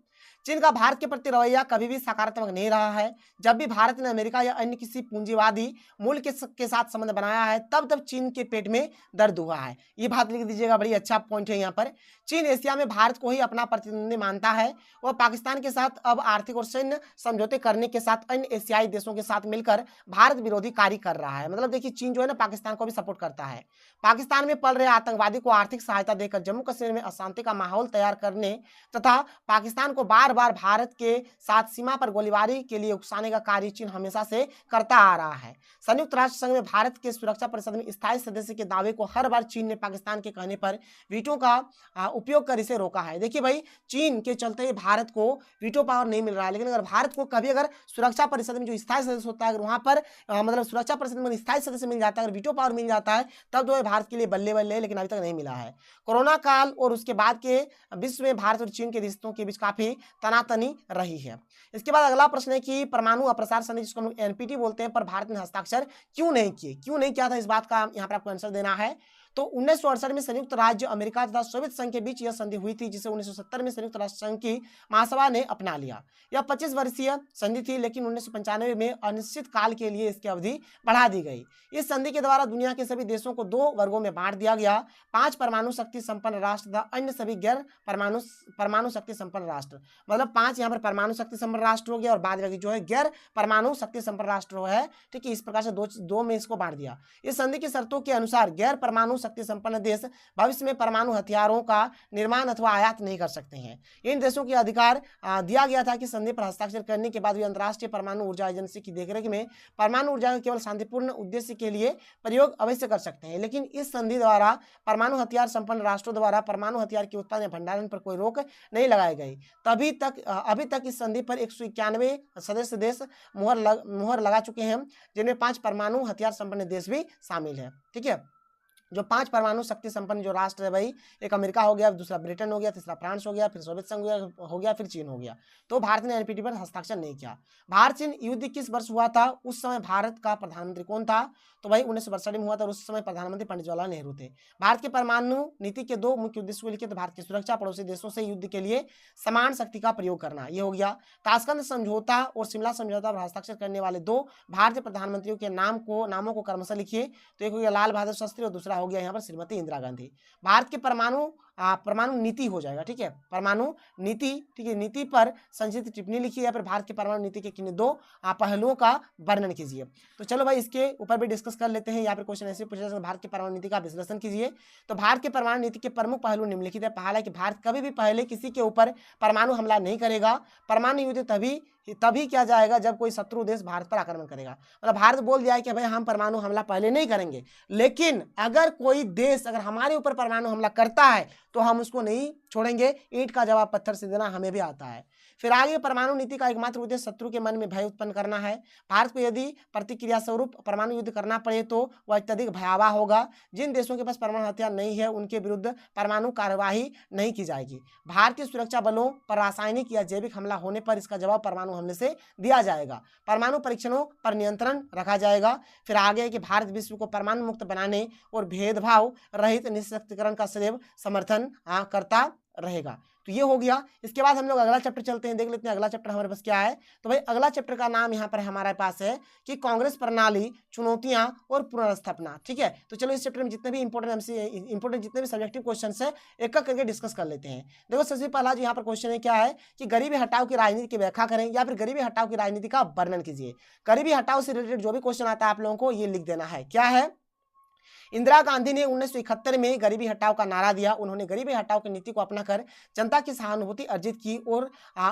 चीन का भारत के प्रति रवैया कभी भी सकारात्मक नहीं रहा है। जब भी भारत ने अमेरिका या अन्य किसी पूंजीवादी मूल्य के साथ संबंध बनाया है तब चीन के पेट में दर्द हुआ है। ये बात लिख दीजिएगा, बड़ी अच्छा पॉइंट है यहाँ पर। चीन एशिया में भारत को ही अपना प्रतिद्वंदी मानता है। वह पाकिस्तान के साथ अब आर्थिक और सैन्य समझौते करने के साथ अन्य एशियाई देशों के साथ मिलकर भारत विरोधी कार्य कर रहा है। मतलब देखिए, चीन जो है ना पाकिस्तान को भी सपोर्ट करता है। पाकिस्तान में पल रहे आतंकवादी को आर्थिक सहायता देकर जम्मू कश्मीर में अशांति का माहौल तैयार करने तथा पाकिस्तान को बार बार भारत के साथ सीमा पर गोलीबारी के लिए उकसाने का कार्य चीन हमेशा से करता आ रहा है। संयुक्त राष्ट्र संघ में भारत के सुरक्षा परिषद में स्थायी सदस्य के दावे को हर बार चीन ने पाकिस्तान के कहने पर वीटो का उपयोग कर इसे रोका है। देखिए भाई, चीन के चलते भारत को वीटो पावर नहीं मिल रहा है, लेकिन अगर भारत को कभी अगर सुरक्षा परिषद में जो स्थायी सदस्य होता है अगर वहां पर मतलब सुरक्षा परिषद में स्थायी सदस्य मिल जाता है, अगर वीटो पावर मिल जाता है तब तो भारत के लिए बल्ले बल्ले, लेकिन अभी तक नहीं मिला है। कोरोना काल और उसके बाद के विश्व में भारत और चीन के रिश्तों के बीच काफी तनातनी रही है। इसके बाद अगला प्रश्न है कि परमाणु अप्रसार संधि जिसको हम एनपीटी बोलते हैं पर भारत ने हस्ताक्षर क्यों नहीं किए, क्यों नहीं किया था, इस बात का यहाँ पर आपको आंसर देना है। तो 1968 में संयुक्त राज्य अमेरिका तथा सोवियत संघ के बीच यह संधि हुई थी, जिसे 1970 में संयुक्त राष्ट्र संघ की महासभा ने अपना लिया। यह 25 वर्षीय संधि थी, लेकिन 1995 में अनिश्चित काल के लिए इसकी अवधि बढ़ा दी गई। इस संधि के द्वारा दुनिया के सभी देशों को 2 वर्गों में बांट दिया गया, 5 परमाणु शक्ति संपन्न राष्ट्र तथा अन्य सभी गैर परमाणु शक्ति संपन्न राष्ट्र। मतलब 5 यहाँ पर परमाणु शक्ति संपन्न राष्ट्र हो गया और बाद में जो है गैर परमाणु शक्ति संपन्न राष्ट्र है। ठीक है, इस प्रकार से दो में इसको बांट दिया। इस संधि की शर्तों के अनुसार गैर परमाणु शक्ति संपन्न देश भविष्य में परमाणु हथियारों का निर्माण अथवा आयात नहीं कर सकते हैं। इन देशों के अधिकार दिया गया था कि संधि पर हस्ताक्षर करने के बाद भी अंतर्राष्ट्रीय परमाणु ऊर्जा एजेंसी की देखरेख में परमाणु ऊर्जा का केवल शांतिपूर्ण उद्देश्य के लिए प्रयोग अवश्य कर सकते हैं। लेकिन इस संधि द्वारा परमाणु हथियार संपन्न राष्ट्रों द्वारा परमाणु हथियार के उत्पादन भंडारण पर कोई रोक नहीं लगाई गई। अभी तक इस संधि पर 191 सदस्य देश मुहर लगा चुके हैं, जिनमें 5 परमाणु हथियार संपन्न देश भी शामिल है। ठीक है, जो 5 परमाणु शक्ति संपन्न जो राष्ट्र है भाई, एक अमेरिका हो गया, दूसरा ब्रिटेन हो गया, तीसरा फ्रांस हो गया, फिर सोवियत संघ हो गया, फिर चीन हो गया। तो भारत ने एनपीटी पर हस्ताक्षर नहीं किया। भारत चीन युद्ध किस वर्ष हुआ था, उस समय भारत का प्रधानमंत्री कौन था, तो भाई 1962 में हुआ था और उस समय प्रधानमंत्री पंडित जवाहरलाल नेहरू थे। भारत के परमाणु नीति के 2 मुख्य उद्देश्य को लिखे, तो भारत की सुरक्षा, पड़ोसी देशों से युद्ध के लिए समान शक्ति का प्रयोग करना, ये हो गया। ताशकंद समझौता और शिमला समझौता पर हस्ताक्षर करने वाले 2 भारतीय प्रधानमंत्रियों के नामों को क्रमशः लिखिए। तो एक हो गया लाल बहादुर शास्त्री और दूसरा हो गया यहाँ पर श्रीमती इंदिरा गांधी। भारत के परमाणु नीति हो जाएगा। ठीक है, परमाणु नीति, ठीक है, नीति पर संक्षिप्त टिप्पणी लिखिए या फिर भारत के परमाणु नीति के किन 2 पहलुओं का वर्णन कीजिए। तो चलो भाई, इसके ऊपर भी डिस्कस कर लेते हैं। यहाँ पर क्वेश्चन ऐसे पूछा जाएगा, भारत की परमाणु नीति का विश्लेषण कीजिए। तो भारत के परमाणु नीति के प्रमुख पहलू निम्नलिखित है। पहला है कि भारत कभी भी पहले किसी के ऊपर परमाणु हमला नहीं करेगा। परमाणु युद्ध तभी किया जाएगा जब कोई शत्रु देश भारत पर आक्रमण करेगा। मतलब भारत बोल दिया है कि भाई हम परमाणु हमला पहले नहीं करेंगे, लेकिन अगर कोई देश अगर हमारे ऊपर परमाणु हमला करता है तो हम उसको नहीं छोड़ेंगे। ईंट का जवाब पत्थर से देना हमें भी आता है। फिर आगे, परमाणु नीति का एकमात्र उद्देश्य शत्रु के मन में भय उत्पन्न करना है। भारत को यदि प्रतिक्रिया स्वरूप परमाणु युद्ध करना पड़े तो वह अत्यधिक भयावह होगा। जिन देशों के पास परमाणु हथियार नहीं है उनके विरुद्ध परमाणु कार्यवाही नहीं की जाएगी। भारतीय सुरक्षा बलों पर रासायनिक या जैविक हमला होने पर इसका जवाब परमाणु हमले से दिया जाएगा। परमाणु परीक्षणों पर नियंत्रण रखा जाएगा। फिर आगे कि भारत विश्व को परमाणु मुक्त बनाने और भेदभाव रहित निःशस्त्रीकरण का सदैव समर्थन करता रहेगा। तो ये हो गया। इसके बाद हम लोग अगला चैप्टर चलते हैं, देख लेते हैं अगला चैप्टर हमारे पास क्या है। तो भाई अगला चैप्टर का नाम यहाँ पर हमारे पास है कि कांग्रेस प्रणाली, चुनौतियां और पुनर्स्थापना। ठीक है, तो चलो इस चैप्टर में जितने भी इंपॉर्टेंट जितने भी सब्जेक्टिव क्वेश्चन है एक एक करके डिस्कस कर लेते हैं। देखो, सबसे पहला जो यहाँ पर क्वेश्चन है क्या है कि गरीबी हटाओ की राजनीति की व्याख्या करें या फिर गरीबी हटाओ की राजनीति का वर्णन कीजिए। गरीबी हटाओ से रिलेटेड जो भी क्वेश्चन आता है आप लोगों को ये लिख देना है। क्या है, इंदिरा गांधी ने 1971 में गरीबी हटाओ का नारा दिया। उन्होंने गरीबी हटाओ की नीति को अपनाकर जनता की सहानुभूति अर्जित की और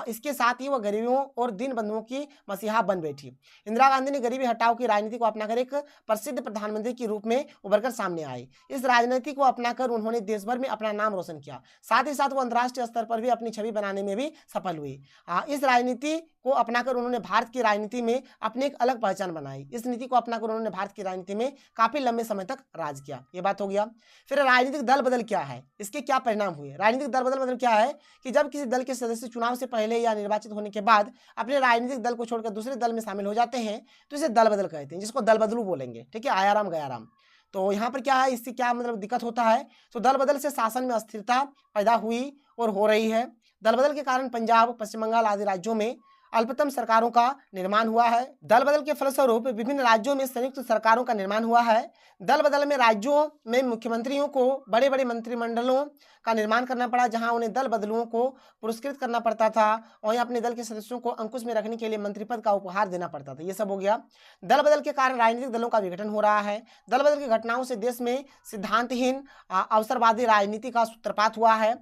इसके साथ ही वह गरीबों और दीन बंधुओं की मसीहा बन बैठी। इंदिरा गांधी ने गरीबी हटाओ की राजनीति को अपनाकर एक प्रसिद्ध प्रधानमंत्री के रूप में उभरकर सामने आई। इस राजनीति को अपनाकर उन्होंने देश भर में अपना नाम रोशन किया। साथ ही साथ वो अंतर्राष्ट्रीय स्तर पर भी अपनी छवि बनाने में भी सफल हुई। इस राजनीति को अपनाकर उन्होंने भारत की राजनीति में अपनी एक अलग पहचान बनाई। इस नीति को अपनाकर उन्होंने भारत की राजनीति में काफी लंबे समय तक राज किया। ये बात हो गया। फिर राजनीतिक दल बदल क्या है, इसके क्या परिणाम हुए। राजनीतिक दल बदल मतलब क्या है कि जब किसी दल के सदस्य चुनाव से पहले या निर्वाचित होने के बाद अपने राजनीतिक दल को छोड़कर दूसरे दल में शामिल हो जाते हैं तो इसे दल बदल कहते हैं, जिसको दल बदलू बोलेंगे। ठीक है, आयाराम गयाराम। तो यहाँ पर क्या है, इससे क्या मतलब दिक्कत होता है, तो दल बदल से शासन में अस्थिरता पैदा हुई और हो रही है। दल बदल के कारण पंजाब, पश्चिम बंगाल आदि राज्यों में अल्पतम सरकारों का निर्माण हुआ है। दल बदल के फलस्वरूप विभिन्न राज्यों में संयुक्त सरकारों का निर्माण हुआ है। दल बदल में राज्यों में मुख्यमंत्रियों को बड़े बड़े मंत्रिमंडलों का निर्माण करना पड़ा, जहां उन्हें दल बदलुओं को पुरस्कृत करना पड़ता था। वहीं अपने दल के सदस्यों को अंकुश में रखने के लिए मंत्रिपद का उपहार देना पड़ता था। ये सब हो गया। दल बदल के कारण राजनीतिक दलों का विघटन हो रहा है। दल बदल की घटनाओं से देश में सिद्धांतहीन अवसरवादी राजनीति का सूत्रपात हुआ है।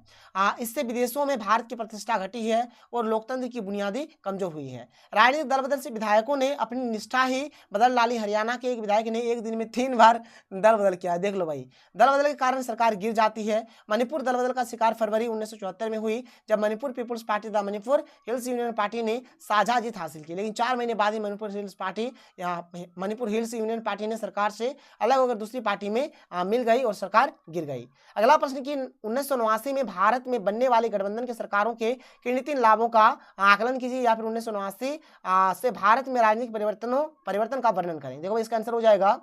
इससे विदेशों में भारत की प्रतिष्ठा घटी है और लोकतंत्र की बुनियादी कमजोर हुई है। राजनीतिक दल बदल से विधायकों ने अपनी निष्ठा ही बदल डाली। हरियाणा के एक विधायक ने एक दिन में 3 बार दल बदल किया। देख लो भाई, दल बदल के कारण सरकार गिर जाती है। मणिपुर दल बदल का शिकार फरवरी 1974 में हुई, जब Manipur People's Party the Manipur Hills Union Party ने साझा जीत हासिल की। लेकिन 4 महीने बाद ही मणिपुर हिल्स यूनियन पार्टी ने सरकार से अलग होकर दूसरी पार्टी में मिल गई और सरकार गिर गई। अगला प्रश्न कि 1989 में भारत में बनने वाली गठबंधन की सरकारों के किन 3 लाभों का आकलन कीजिए, या फिर 1989 से भारत में राजनीतिक परिवर्तन का वर्णन करें। देखो इसका आंसर हो जाएगा,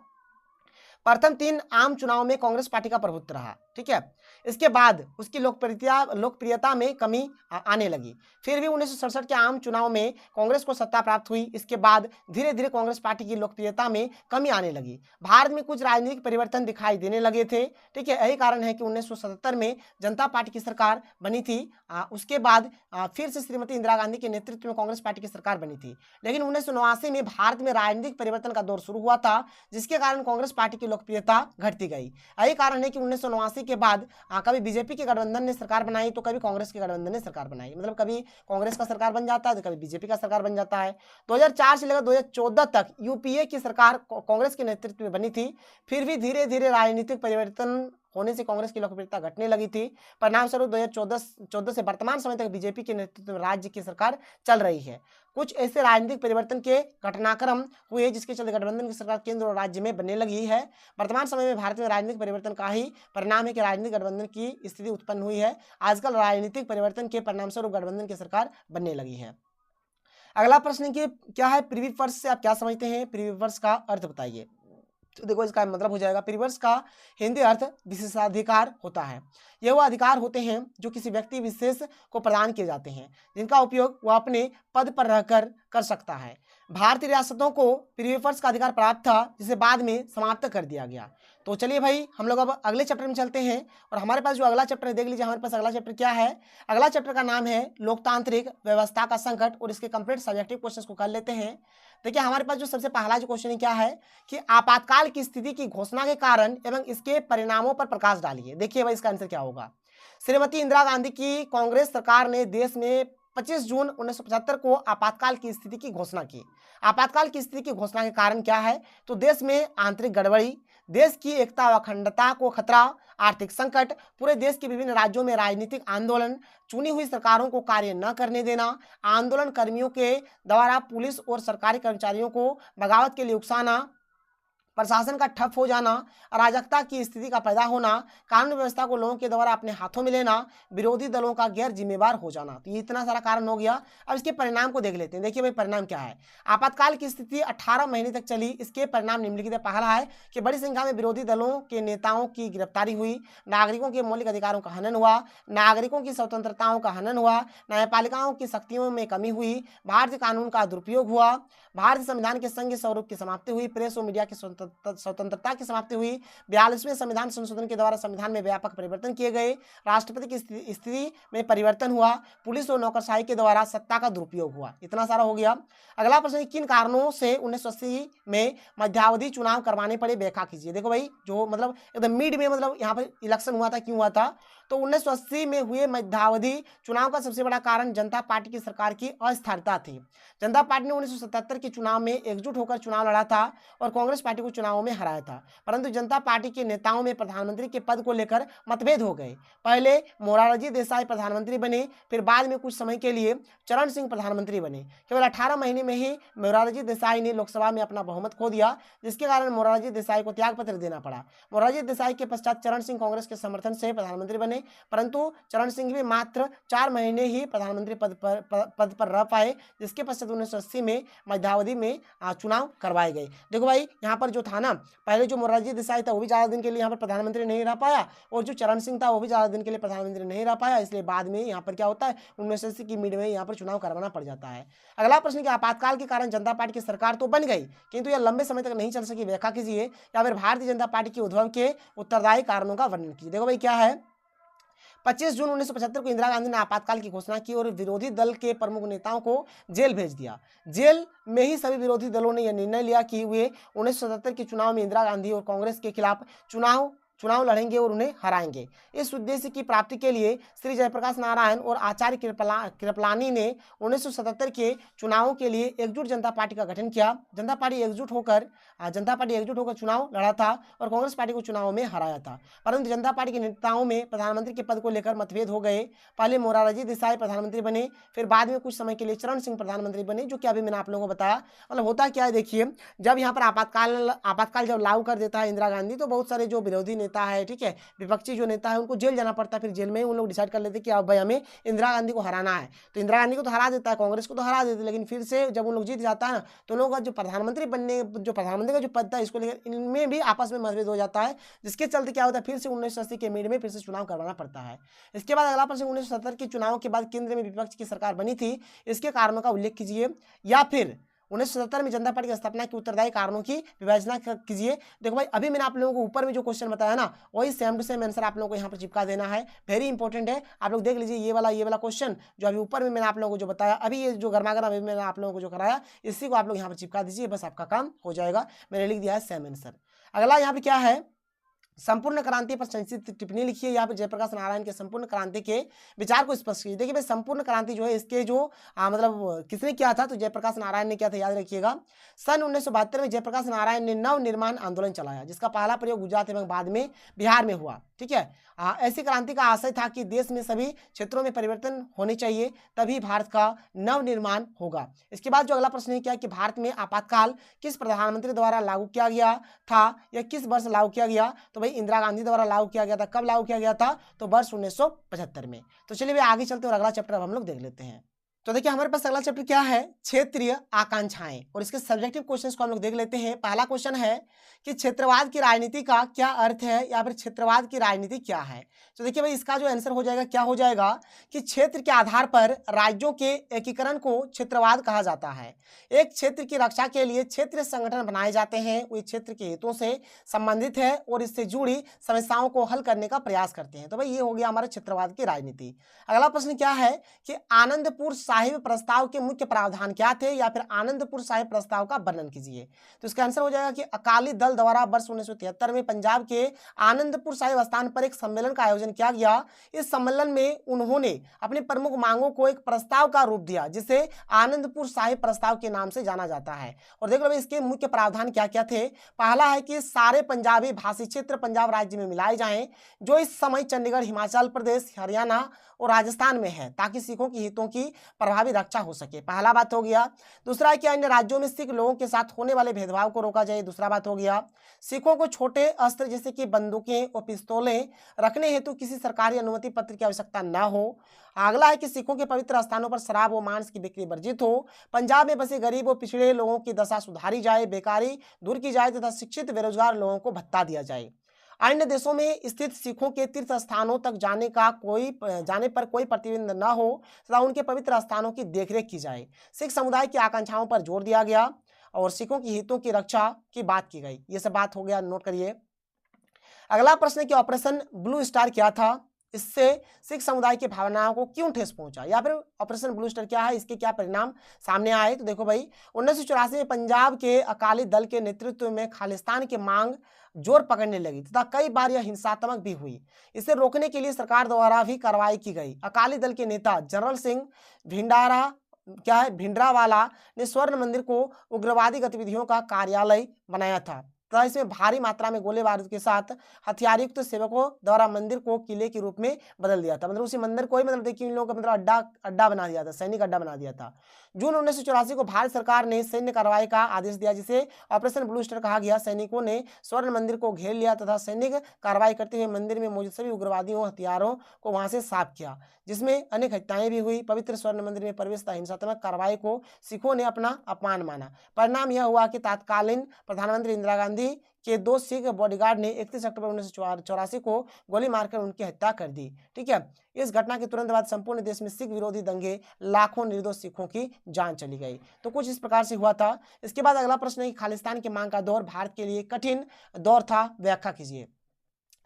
प्रथम 3 आम चुनाव में कांग्रेस पार्टी का प्रभुत्व रहा। ठीक है, इसके बाद उसकी लोकप्रियता में कमी आने लगी। फिर भी 1967 के आम चुनाव में कांग्रेस को सत्ता प्राप्त हुई। इसके बाद धीरे धीरे कांग्रेस पार्टी की लोकप्रियता में कमी आने लगी। भारत में कुछ राजनीतिक परिवर्तन दिखाई देने लगे थे। ठीक है, यही कारण है कि 1977 में जनता पार्टी की सरकार बनी थी। उसके बाद फिर से श्रीमती इंदिरा गांधी के नेतृत्व में कांग्रेस पार्टी की सरकार बनी थी। लेकिन 1989 में भारत में राजनीतिक परिवर्तन का दौर शुरू हुआ था, जिसके कारण कांग्रेस पार्टी की लोकप्रियता घटती गई। यही कारण है कि 1989 के बाद कभी बीजेपी के गठबंधन ने सरकार बनाई तो कभी कांग्रेस के गठबंधन ने सरकार बनाई। मतलब कभी कांग्रेस का सरकार बन जाता है तो कभी बीजेपी का सरकार बन जाता है। 2004 से लेकर 2014 तक यूपीए की सरकार कांग्रेस के नेतृत्व में बनी थी। फिर भी धीरे धीरे राजनीतिक परिवर्तन होने से कांग्रेस की लोकप्रियता घटने लगी थी। परिणामस्वरूप 2014 से वर्तमान समय तक बीजेपी के नेतृत्व में राज्य की सरकार चल रही है। कुछ ऐसे राजनीतिक परिवर्तन के घटनाक्रम हुए जिसके चलते गठबंधन की सरकार केंद्र और राज्य में बनने लगी है। वर्तमान समय में भारत में राजनीतिक परिवर्तन का ही परिणाम है कि राजनीतिक गठबंधन की स्थिति उत्पन्न हुई है। आजकल राजनीतिक परिवर्तन के परिणामस्वरूप गठबंधन की सरकार बनने लगी है। अगला प्रश्न कि क्या है प्रीविपर्स से आप क्या समझते हैं, प्रीविपर्स का अर्थ बताइए। तो देखो इसका मतलब हो जाएगा, प्रीवर्स का हिंदी अर्थ विशेषाधिकार होता है। यह वो अधिकार होते हैं जो किसी व्यक्ति विशेष को प्रदान किए जाते हैं, जिनका उपयोग वह अपने पद पर रहकर कर सकता है। भारतीय रियासतों को प्रीविपर्स का अधिकार प्राप्त था, जिसे बाद में समाप्त कर दिया गया। तो चलिए भाई हम लोग अब अगले चैप्टर में चलते हैं। और हमारे पास जो अगला चैप्टर है, देख लीजिए हमारे पास अगला चैप्टर क्या है। अगला चैप्टर का नाम है लोकतांत्रिक व्यवस्था का संकट, और इसके कंप्लीट सब्जेक्टिव क्वेश्चंस को कर लेते हैं। देखिए हमारे पास जो सबसे पहला जो क्वेश्चन क्या है कि आपातकाल की स्थिति की घोषणा के कारण एवं इसके परिणामों पर प्रकाश डालिए। देखिए भाई इसका आंसर क्या होगा। श्रीमती इंदिरा गांधी की कांग्रेस सरकार ने देश में 25 जून 1975 को आपातकाल की स्थिति की घोषणा की। आपातकाल की स्थिति की घोषणा के कारण क्या है, तो देश में आंतरिक गड़बड़ी, देश की एकता व अखंडता को खतरा, आर्थिक संकट, पूरे देश के विभिन्न राज्यों में राजनीतिक आंदोलन, चुनी हुई सरकारों को कार्य न करने देना, आंदोलन कर्मियों के द्वारा पुलिस और सरकारी कर्मचारियों को बगावत के लिए उकसाना, प्रशासन का ठप हो जाना, अराजकता की स्थिति का पैदा होना, कानून व्यवस्था को लोगों के द्वारा अपने हाथों में लेना, विरोधी दलों का गैर जिम्मेवार हो जाना। तो ये इतना सारा कारण हो गया। अब इसके परिणाम को देख लेते हैं। देखिए भाई परिणाम क्या है। आपातकाल की स्थिति 18 महीने तक चली। इसके परिणाम निम्नलिखित है। पहला है कि बड़ी संख्या में विरोधी दलों के नेताओं की गिरफ्तारी हुई, नागरिकों के मौलिक अधिकारों का हनन हुआ, नागरिकों की स्वतंत्रताओं का हनन हुआ, न्यायपालिकाओं की शक्तियों में कमी हुई, भारतीय कानून का दुरुपयोग हुआ, भारतीय संविधान के संघीय स्वरूप की समाप्ति हुई, प्रेस और मीडिया की स्वतंत्रता की समाप्ति हुई, 42वें संविधान संशोधन के द्वारा संविधान में व्यापक परिवर्तन किए गए, राष्ट्रपति की स्थिति में परिवर्तन हुआ, पुलिस और नौकरशाही के द्वारा सत्ता का दुरुपयोग हुआ। इतना सारा हो गया। अगला प्रश्न, किन कारणों से 1980 में मध्यावधि चुनाव करवाने पड़े, व्याख्या कीजिए। देखो भाई जो मतलब एकदम मिड में मतलब यहाँ पर इलेक्शन हुआ था, क्यों हुआ था, तो 1980 में हुए मध्यावधि चुनाव का सबसे बड़ा कारण जनता पार्टी की सरकार की अस्थिरता थी। जनता पार्टी ने 1977 के चुनाव में एकजुट होकर चुनाव लड़ा था और कांग्रेस पार्टी को चुनावों में हराया था, परंतु जनता पार्टी के नेताओं में प्रधानमंत्री के पद को लेकर मतभेद हो गए। पहले मोरारजी देसाई प्रधानमंत्री बने, फिर बाद में कुछ समय के लिए चरण सिंह प्रधानमंत्री बने। केवल 18 महीने में ही मोरारजी देसाई ने लोकसभा में अपना बहुमत खो दिया, जिसके कारण मोरारजी देसाई को त्यागपत्र देना पड़ा। मोरारजी देसाई के पश्चात चरण सिंह कांग्रेस के समर्थन से प्रधानमंत्री बने, परंतु चरण सिंह भी मात्र 4 महीने ही प्रधानमंत्री पद पर रह पाए, जिसके पश्चात 1980 में मध्यावधि में चुनाव करवाए गए। देखो भाई, यहाँ पर जो था ना, पहले जो मोरारजी देसाई था वो भी ज़्यादा दिन के लिए यहाँ पर प्रधानमंत्री नहीं रह पाया, और जो चरण सिंह था वो भी ज़्यादा दिन के लिए प्रधानमंत्री नहीं रह पाया, इसलिए बाद में यहाँ पर क्या होता है, 1980 की मिड में यहाँ पर चुनाव करवाना पड़ जाता है। अगला प्रश्न कि आपातकाल के कारण जनता पार्टी की सरकार तो बन गई, किंतु यह लंबे समय तक नहीं चल सकी, व्याख्या कीजिए, या फिर भारतीय जनता पार्टी के उद्भव के उत्तरदायी कारणों का वर्णन कीजिए। देखो भाई क्या है, 25 जून 1975 को इंदिरा गांधी ने आपातकाल की घोषणा की और विरोधी दल के प्रमुख नेताओं को जेल भेज दिया। जेल में ही सभी विरोधी दलों ने यह निर्णय लिया कि वे 1977 के चुनाव में इंदिरा गांधी और कांग्रेस के खिलाफ चुनाव लड़ेंगे और उन्हें हराएंगे। इस उद्देश्य की प्राप्ति के लिए श्री जयप्रकाश नारायण और आचार्य कृपलानी ने 1977 के चुनावों के लिए एकजुट जनता पार्टी का गठन किया। जनता पार्टी एकजुट होकर चुनाव लड़ा था और कांग्रेस पार्टी को चुनावों में हराया था, परंतु जनता पार्टी के नेताओं में प्रधानमंत्री के पद को लेकर मतभेद हो गए। पहले मोरारजी देसाई प्रधानमंत्री बने, फिर बाद में कुछ समय के लिए चरण सिंह प्रधानमंत्री बने, जो कि अभी मैंने आप लोगों को बताया। मतलब होता क्या है, देखिए, जब यहाँ पर आपातकाल जब लागू कर देता है इंदिरा गांधी, तो बहुत सारे जो विरोधी नेता है, ठीक है, विपक्षी जो नेता है, उनको जेल जाना पड़ता है। फिर जेल में ही उन लोग डिसाइड कर लेते कि अब भाई हमें इंदिरा गांधी को हराना है, तो इंदिरा गांधी को तो हरा देता है, कांग्रेस को तो हरा देते, लेकिन फिर से जब उन लोग जीत जाता है ना, तो उन लोगों का जो प्रधानमंत्री का जो पद था, इसको लेकर इनमें भी आपस में मतभेद हो जाता है, जिसके चलते क्या होता है, फिर से 1980 के मिड में फिर से चुनाव करवाना पड़ता है। इसके बाद अगला प्रश्न, 1970 के चुनाव के बाद केंद्र में विपक्ष की सरकार बनी थी, इसके कारणों का उल्लेख कीजिए, या फिर 1977 में जनता पार्टी की स्थापना के उत्तरदायी कारणों की विवेचना कीजिए। देखो भाई, अभी मैंने आप लोगों को ऊपर में जो क्वेश्चन बताया ना, वही सेम टू सेम आंसर आप लोगों को यहाँ पर चिपका देना है। वेरी इंपॉर्टेंट है, आप लोग देख लीजिए ये वाला क्वेश्चन जो अभी ऊपर में मैंने आप लोगों को जो बताया, अभी ये जो गर्मागर्म अभी मैंने आप लोगों को जो कराया, इसी को आप लोग यहाँ पर चिपका दीजिए, बस आपका काम हो जाएगा। मैंने लिख दिया है सेम आंसर। अगला यहाँ पर क्या है, संपूर्ण क्रांति पर संक्षिप्त टिप्पणी लिखिए। यहाँ पे जयप्रकाश नारायण के संपूर्ण क्रांति के विचार को स्पष्ट कीजिए। देखिए भाई, संपूर्ण क्रांति जो है, इसके जो मतलब किसने किया था, तो जयप्रकाश नारायण ने किया था, याद रखिएगा। सन 1972 में जयप्रकाश नारायण ने नव निर्माण आंदोलन चलाया, जिसका पहला प्रयोग गुजरात एवं बाद में बिहार में हुआ, ठीक है। ऐसी क्रांति का आशय था कि देश में सभी क्षेत्रों में परिवर्तन होने चाहिए, तभी भारत का नव निर्माण होगा। इसके बाद जो अगला प्रश्न है क्या, कि भारत में आपातकाल किस प्रधानमंत्री द्वारा लागू किया गया था, या किस वर्ष लागू किया गया, तो भाई इंदिरा गांधी द्वारा लागू किया गया था। कब लागू किया गया था, तो वर्ष 1975 में। तो चलिए भाई आगे चलते हैं और अगला चैप्टर अब हम लोग देख लेते हैं। तो देखिए हमारे पास अगला चैप्टर क्या है, क्षेत्रीय आकांक्षाएं, और इसके सब्जेक्टिव क्वेश्चंस को हम लोग देख लेते हैं। पहला क्वेश्चन है कि क्षेत्रवाद की राजनीति का क्या अर्थ है, या फिर क्षेत्रवाद की राजनीति क्या है। तो देखिए भाई, इसका जो आंसर हो जाएगा, क्या हो जाएगा, कि क्षेत्र के आधार पर राज्यों के एकीकरण को क्षेत्रवाद कहा जाता है। एक क्षेत्र की रक्षा के लिए क्षेत्रीय संगठन बनाए जाते हैं, वे क्षेत्र के हितों से संबंधित है और इससे जुड़ी समस्याओं को हल करने का प्रयास करते हैं। तो भाई ये हो गया हमारा क्षेत्रवाद की राजनीति। अगला प्रश्न क्या है, कि आनंदपुर साहिब प्रस्ताव के मुख्य प्रावधान क्या थे, या फिर आनंदपुर साहिब प्रस्ताव का वर्णन कीजिए। तो इसका आंसर हो जाएगा कि अकाली दल द्वारा वर्ष 1973 में पंजाब के आनंदपुर साहिब स्थान पर एक सम्मेलन का आयोजन किया गया। इस सम्मेलन में उन्होंने अपनी प्रमुख मांगों को एक प्रस्ताव का रूप दिया, जिसे आनंदपुर साहिब प्रस्ताव के नाम से जाना जाता है। और देख लो इसके मुख्य प्रावधान क्या क्या थे। पहला है कि सारे पंजाबी भाषी क्षेत्र पंजाब राज्य में मिलाए जाएं, जो इस समय चंडीगढ़, हिमाचल प्रदेश, हरियाणा और राजस्थान में है, ताकि सिखों की हितों की प्रभावी रक्षा हो सके। पहला बात हो गया। दूसरा है कि अन्य राज्यों में सिख लोगों के साथ होने वाले भेदभाव को रोका जाए, दूसरा बात हो गया। सिखों को छोटे अस्त्र जैसे कि बंदूकें और पिस्तौलें रखने हेतु किसी सरकारी अनुमति पत्र की आवश्यकता न हो। अगला है कि सिखों के पवित्र स्थानों पर शराब और मांस की बिक्री वर्जित हो। पंजाब में बसे गरीब और पिछड़े लोगों की दशा सुधारी जाए, बेकारी दूर की जाए तथा शिक्षित बेरोजगार लोगों को भत्ता दिया जाए। अन्य देशों में स्थित सिखों के तीर्थ स्थानों तक जाने पर कोई प्रतिबंध न हो तथा उनके पवित्र स्थानों की देखरेख की जाए। सिख समुदाय की आकांक्षाओं पर जोर दिया गया और सिखों की हितों की रक्षा की बात की गई। ये सब बात हो गया, नोट करिए। अगला प्रश्न है कि ऑपरेशन ब्लू स्टार क्या था। इससे सिख समुदाय की भावनाओं को क्यों ठेस पहुंचा, या फिर ऑपरेशन ब्लू स्टार क्या है, इसके क्या परिणाम सामने आए। तो देखो भाई, 1984 में पंजाब के अकाली दल के नेतृत्व में खालिस्तान की मांग जोर पकड़ने लगी तथा कई बार यह हिंसात्मक भी हुई। इसे रोकने के लिए सरकार द्वारा भी कार्रवाई की गई। अकाली दल के नेता जनरल सिंह भिंडारा क्या है भिंडरावाला ने स्वर्ण मंदिर को उग्रवादी गतिविधियों का कार्यालय बनाया था तथा इसमें भारी मात्रा में गोले बारूद के साथ हथियारयुक्त सेवकों द्वारा मंदिर को किले के रूप में बदल दिया था। मतलब उसी मंदिर को ही मतलब देखिए इन लोगों का मतलब अड्डा बना दिया था, सैनिक अड्डा बना दिया था। जून 1984 को भारत सरकार ने सैन्य कार्रवाई का आदेश दिया जिसे ऑपरेशन ब्लू स्टार कहा गया। सैनिकों ने स्वर्ण मंदिर को घेर लिया तथा सैनिक कार्रवाई करते हुए मंदिर में मौजूद सभी उग्रवादियों हथियारों को वहां से साफ किया, जिसमें अनेक हत्याएं भी हुई। पवित्र स्वर्ण मंदिर में प्रवेश तथा हिंसात्मक कार्रवाई को सिखों ने अपना अपमान माना। परिणाम यह हुआ कि तत्कालीन प्रधानमंत्री इंदिरा गांधी के 2 सिख बॉडीगार्ड ने 31 अक्टूबर 1984 को गोली मारकर उनकी हत्या कर दी। ठीक है, इस घटना के तुरंत बाद संपूर्ण देश में सिख विरोधी दंगे, लाखों निर्दोष सिखों की जान चली गई। तो कुछ इस प्रकार से हुआ था। इसके बाद अगला प्रश्न है कि खालिस्तान की मांग का दौर भारत के लिए कठिन दौर था, व्याख्या कीजिए।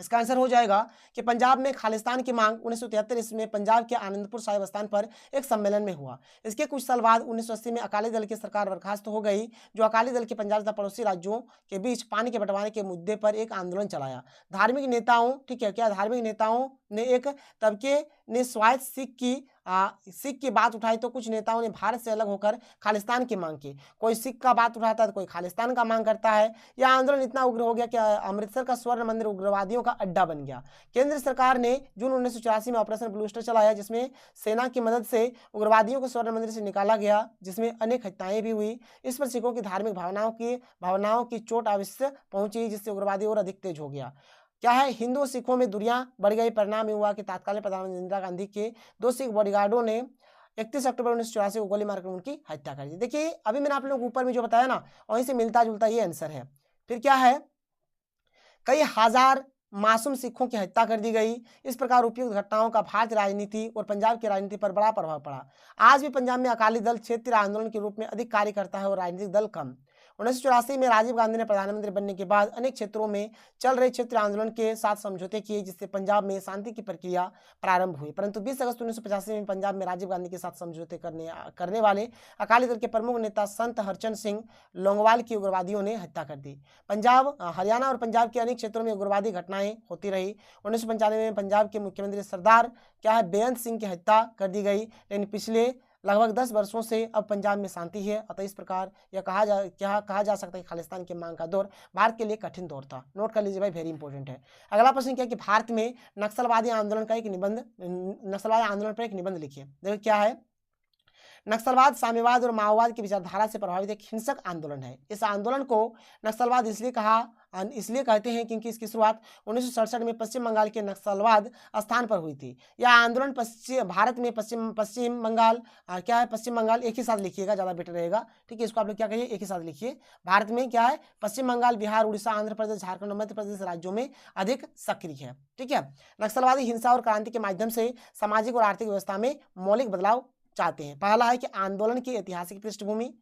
इसका आंसर हो जाएगा कि पंजाब में खालिस्तान की मांग 1973 ईस्वी में पंजाब के आनंदपुर साहिब स्थान पर एक सम्मेलन में हुआ। इसके कुछ साल बाद 1980 में अकाली दल की सरकार बर्खास्त हो गई, जो अकाली दल के पंजाब तथा पड़ोसी राज्यों के बीच पानी के बंटवारे के मुद्दे पर एक आंदोलन चलाया। धार्मिक नेताओं, ठीक है, क्या धार्मिक नेताओं ने एक तबके ने स्वायत्त सिख की बात उठाई तो कुछ नेताओं ने भारत से अलग होकर खालिस्तान की मांग की। कोई सिख का बात उठाता है तो कोई खालिस्तान का मांग करता है। यह आंदोलन इतना उग्र हो गया कि अमृतसर का स्वर्ण मंदिर उग्रवादियों का अड्डा बन गया। केंद्र सरकार ने जून 1984 में ऑपरेशन ब्लू स्टार चलाया, जिसमें सेना की मदद से उग्रवादियों को स्वर्ण मंदिर से निकाला गया, जिसमें अनेक हत्याएं भी हुई। इस पर सिखों की धार्मिक भावनाओं की चोट अवश्य पहुंची, जिससे उग्रवादी और अधिक तेज हो गया। क्या है, हिंदू और सिखों में दूरियां बढ़ गई। परिणाम हुआ कि तत्कालीन प्रधानमंत्री इंदिरा गांधी के 2 सिख बॉडीगार्डों ने 31 अक्टूबर 1984 को गोली मारकर उनकी हत्या कर दी। देखिए अभी मैंने आप लोगों को ऊपर में जो बताया ना, वहीं से मिलता जुलता ये आंसर है। फिर क्या है, कई हजार मासूम सिखों की हत्या कर दी गई। इस प्रकार उपयुक्त घटनाओं का भारतीय राजनीति और पंजाब की राजनीति पर बड़ा प्रभाव पड़ा। आज भी पंजाब में अकाली दल क्षेत्रीय आंदोलन के रूप में अधिक कार्य करता है और राजनीतिक दल कम। 1984 में राजीव गांधी ने प्रधानमंत्री बनने के बाद अनेक क्षेत्रों में चल रहे क्षेत्रीय आंदोलन के साथ समझौते किए, जिससे पंजाब में शांति की प्रक्रिया प्रारंभ हुई। परंतु 20 अगस्त 1985 में पंजाब में राजीव गांधी के साथ समझौते करने वाले अकाली दल के प्रमुख नेता संत हरचंद सिंह लोंगोवाल की उग्रवादियों ने हत्या कर दी। पंजाब, हरियाणा और पंजाब के अनेक क्षेत्रों में उग्रवादी घटनाएं होती रही। 1995 में पंजाब के मुख्यमंत्री सरदार क्या है बेअंत सिंह की हत्या कर दी गई, लेकिन पिछले लगभग 10 वर्षों से अब पंजाब में शांति है। अतः इस प्रकार यह कहा जा सकता है कि खालिस्तान की मांग का दौर भारत के लिए कठिन दौर था। नोट कर लीजिए भाई, वेरी इंपॉर्टेंट है। अगला प्रश्न क्या है कि भारत में नक्सलवादी आंदोलन पर एक निबंध लिखिए। देखो क्या है, नक्सलवाद साम्यवाद और माओवाद की विचारधारा से प्रभावित एक हिंसक आंदोलन है। इस आंदोलन को नक्सलवाद इसलिए कहते हैं क्योंकि इसकी शुरुआत 1967 में पश्चिम बंगाल के नक्सलवाद स्थान पर हुई थी। यह आंदोलन भारत में पश्चिम बंगाल एक ही साथ लिखिएगा, ज्यादा बेटर रहेगा। ठीक है, इसको आप लोग क्या करिए, एक ही साथ लिखिए। भारत में क्या है, पश्चिम बंगाल, बिहार, उड़ीसा, आंध्र प्रदेश, झारखंड और मध्य प्रदेश राज्यों में अधिक सक्रिय है। ठीक है, नक्सलवादी हिंसा और क्रांति के माध्यम से सामाजिक और आर्थिक व्यवस्था में मौलिक बदलाव चाहते हैं। पहला है कि आंदोलन की ऐतिहासिक पृष्ठभूमि।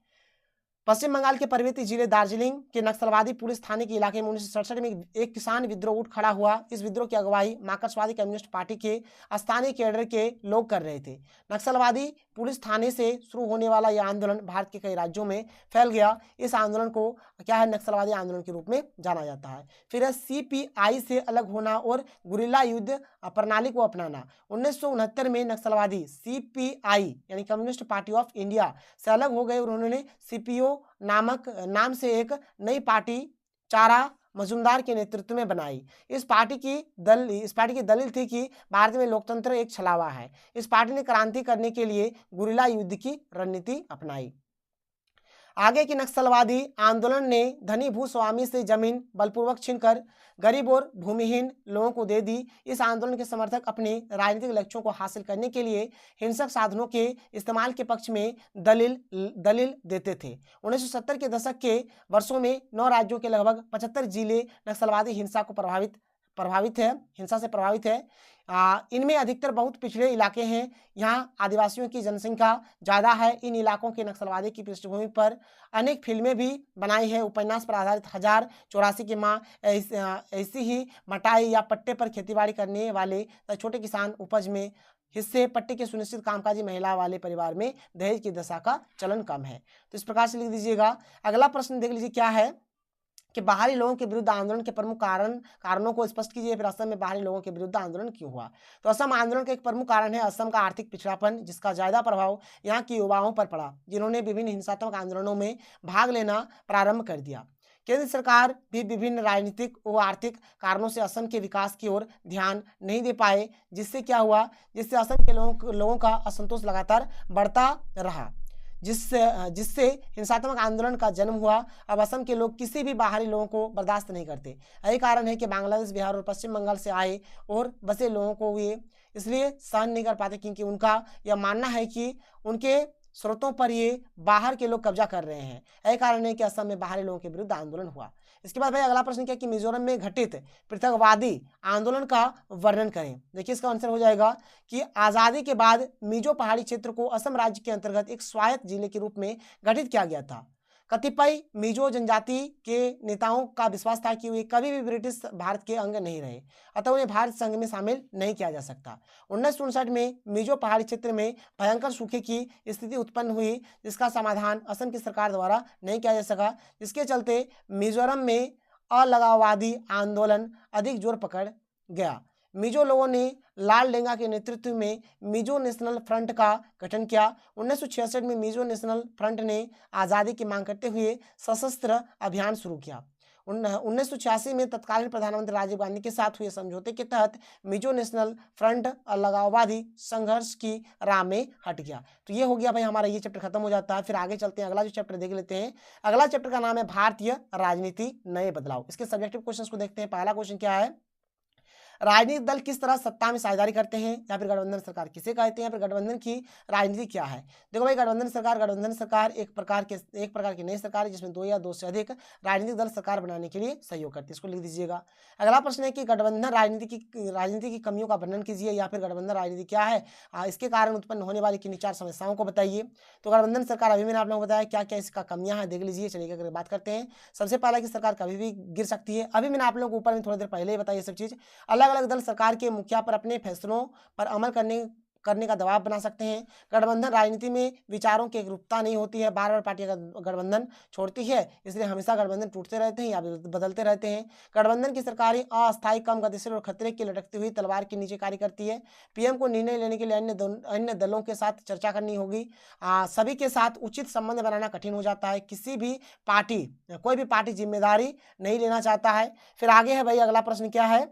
पश्चिम बंगाल के पर्वतीय जिले दार्जिलिंग के नक्सलवादी पुलिस थाने के इलाके में 1967 में एक किसान विद्रोह उठ खड़ा हुआ। इस विद्रोह की अगुवाई मार्क्सवादी कम्युनिस्ट पार्टी के स्थानीय कैडर के लोग कर रहे थे। नक्सलवादी पुलिस थाने से शुरू होने वाला यह आंदोलन भारत के कई राज्यों में फैल गया। इस आंदोलन को क्या है, नक्सलवादी आंदोलन के रूप में जाना जाता है। फिर है CPI से अलग होना और गुरिल्ला युद्ध प्रणाली को अपनाना। 1969 में नक्सलवादी CPI यानी कम्युनिस्ट पार्टी ऑफ इंडिया से अलग हो गए और उन्होंने CPO नाम से एक नई पार्टी चारा मजूमदार के नेतृत्व में बनाई। इस पार्टी की दलील थी कि भारत में लोकतंत्र एक छलावा है। इस पार्टी ने क्रांति करने के लिए गुरिल्ला युद्ध की रणनीति अपनाई। आगे की नक्सलवादी आंदोलन ने धनी भूस्वामी से जमीन बलपूर्वक छीनकर गरीब और भूमिहीन लोगों को दे दी। इस आंदोलन के समर्थक अपने राजनीतिक लक्ष्यों को हासिल करने के लिए हिंसक साधनों के इस्तेमाल के पक्ष में दलील देते थे। 1970 के दशक के वर्षों में 9 राज्यों के लगभग 75 जिले नक्सलवादी हिंसा को प्रभावित है, हिंसा से प्रभावित है। इनमें अधिकतर बहुत पिछड़े इलाके हैं, यहाँ आदिवासियों की जनसंख्या ज़्यादा है। इन इलाकों के नक्सलवादी की पृष्ठभूमि पर अनेक फिल्में भी बनाई है। उपन्यास पर आधारित 1084 की माँ ऐसी ही मटाई या पट्टे पर खेतीबाड़ी करने वाले छोटे किसान उपज में हिस्से पट्टे के सुनिश्चित कामकाजी महिला वाले परिवार में दहेज की दशा का चलन कम है। तो इस प्रकार से लिख दीजिएगा। अगला प्रश्न देख लीजिए क्या है कि बाहरी लोगों के विरुद्ध आंदोलन के प्रमुख कारणों को स्पष्ट कीजिए। फिर असम में बाहरी लोगों के विरुद्ध आंदोलन क्यों हुआ? तो असम आंदोलन का एक प्रमुख कारण है असम का आर्थिक पिछड़ापन, जिसका ज्यादा प्रभाव यहाँ के युवाओं पर पड़ा, जिन्होंने विभिन्न हिंसात्मक आंदोलनों में भाग लेना प्रारंभ कर दिया। केंद्र सरकार भी विभिन्न राजनीतिक व आर्थिक कारणों से असम के विकास की ओर ध्यान नहीं दे पाए, जिससे क्या हुआ, जिससे असम के लोगों का असंतोष लगातार बढ़ता रहा, जिससे हिंसात्मक आंदोलन का जन्म हुआ। अब असम के लोग किसी भी बाहरी लोगों को बर्दाश्त नहीं करते। यही कारण है कि बांग्लादेश, बिहार और पश्चिम बंगाल से आए और बसे लोगों को वे इसलिए सहन नहीं कर पाते क्योंकि उनका यह मानना है कि उनके स्रोतों पर ये बाहर के लोग कब्जा कर रहे हैं। यही कारण है कि असम में बाहरी लोगों के विरुद्ध आंदोलन हुआ। इसके बाद भाई अगला प्रश्न क्या कि मिजोरम में घटित पृथकवादी आंदोलन का वर्णन करें। देखिए इसका आंसर हो जाएगा कि आज़ादी के बाद मिजो पहाड़ी क्षेत्र को असम राज्य के अंतर्गत एक स्वायत्त जिले के रूप में गठित किया गया था। कतिपय मिजो जनजाति के नेताओं का विश्वास था कि वे कभी भी ब्रिटिश भारत के अंग नहीं रहे, अतः उन्हें भारत संघ में शामिल नहीं किया जा सकता। 1959 में मिजो पहाड़ी क्षेत्र में भयंकर सूखे की स्थिति उत्पन्न हुई, जिसका समाधान असम की सरकार द्वारा नहीं किया जा सका, जिसके चलते मिजोरम में अलगाववादी आंदोलन अधिक जोर पकड़ गया। मिजो लोगों ने लाल डेंगा के नेतृत्व में मिजो नेशनल फ्रंट का गठन किया। 1966 में मिजो नेशनल फ्रंट ने आज़ादी की मांग करते हुए सशस्त्र अभियान शुरू किया। 1986 में तत्कालीन प्रधानमंत्री राजीव गांधी के साथ हुए समझौते के तहत मिजो नेशनल फ्रंट अलगाववादी संघर्ष की राह में हट गया। तो ये हो गया भाई, हमारा ये चैप्टर खत्म हो जाता है। फिर आगे चलते हैं, अगला जो चैप्टर देख लेते हैं। अगला चैप्टर का नाम है भारतीय राजनीति नए बदलाव। इसके सब्जेक्टिव क्वेश्चन को देखते हैं। पहला क्वेश्चन क्या है, राजनीतिक दल किस तरह सत्ता में साझेदारी करते हैं, या फिर गठबंधन सरकार किसे कहते हैं, या फिर गठबंधन की राजनीति क्या है। देखो भाई, गठबंधन सरकार एक प्रकार की नई सरकार है जिसमें 2 या 2 से अधिक राजनीतिक दल सरकार बनाने के लिए सहयोग करते हैं। इसको लिख दीजिएगा। अगला प्रश्न है कि गठबंधन राजनीति की कमियों का वर्णन कीजिए, या फिर गठबंधन राजनीति क्या है, इसके कारण उत्पन्न होने वाली किन्हीं 4 समस्याओं को बताइए। तो गठबंधन सरकार अभी मैंने आप लोगों को बताया क्या क्या इसका कमियां हैं, देख लीजिए। चलिए अगर बात करते हैं, सबसे पहला कि सरकार कभी भी गिर सकती है। अभी मैंने आप लोगों को ऊपर में थोड़ी देर पहले ही बताई ये सब चीज। अलग अलग दल सरकार के मुखिया पर अपने फैसलों पर अमल करने का दबाव बना सकते हैं। गठबंधन राजनीति में विचारों की एकरूपता नहीं होती है, बार बार पार्टियां गठबंधन छोड़ती है, इसलिए हमेशा गठबंधन टूटते रहते हैं या बदलते रहते हैं। गठबंधन की सरकारें अस्थायी, कम गतिशील और खतरे की लटकती हुई तलवार के नीचे कार्य करती है। पीएम को निर्णय लेने के लिए अन्य दलों के साथ चर्चा करनी होगी। सभी के साथ उचित संबंध बनाना कठिन हो जाता है। कोई भी पार्टी जिम्मेदारी नहीं लेना चाहता है। फिर आगे है भाई, अगला प्रश्न क्या है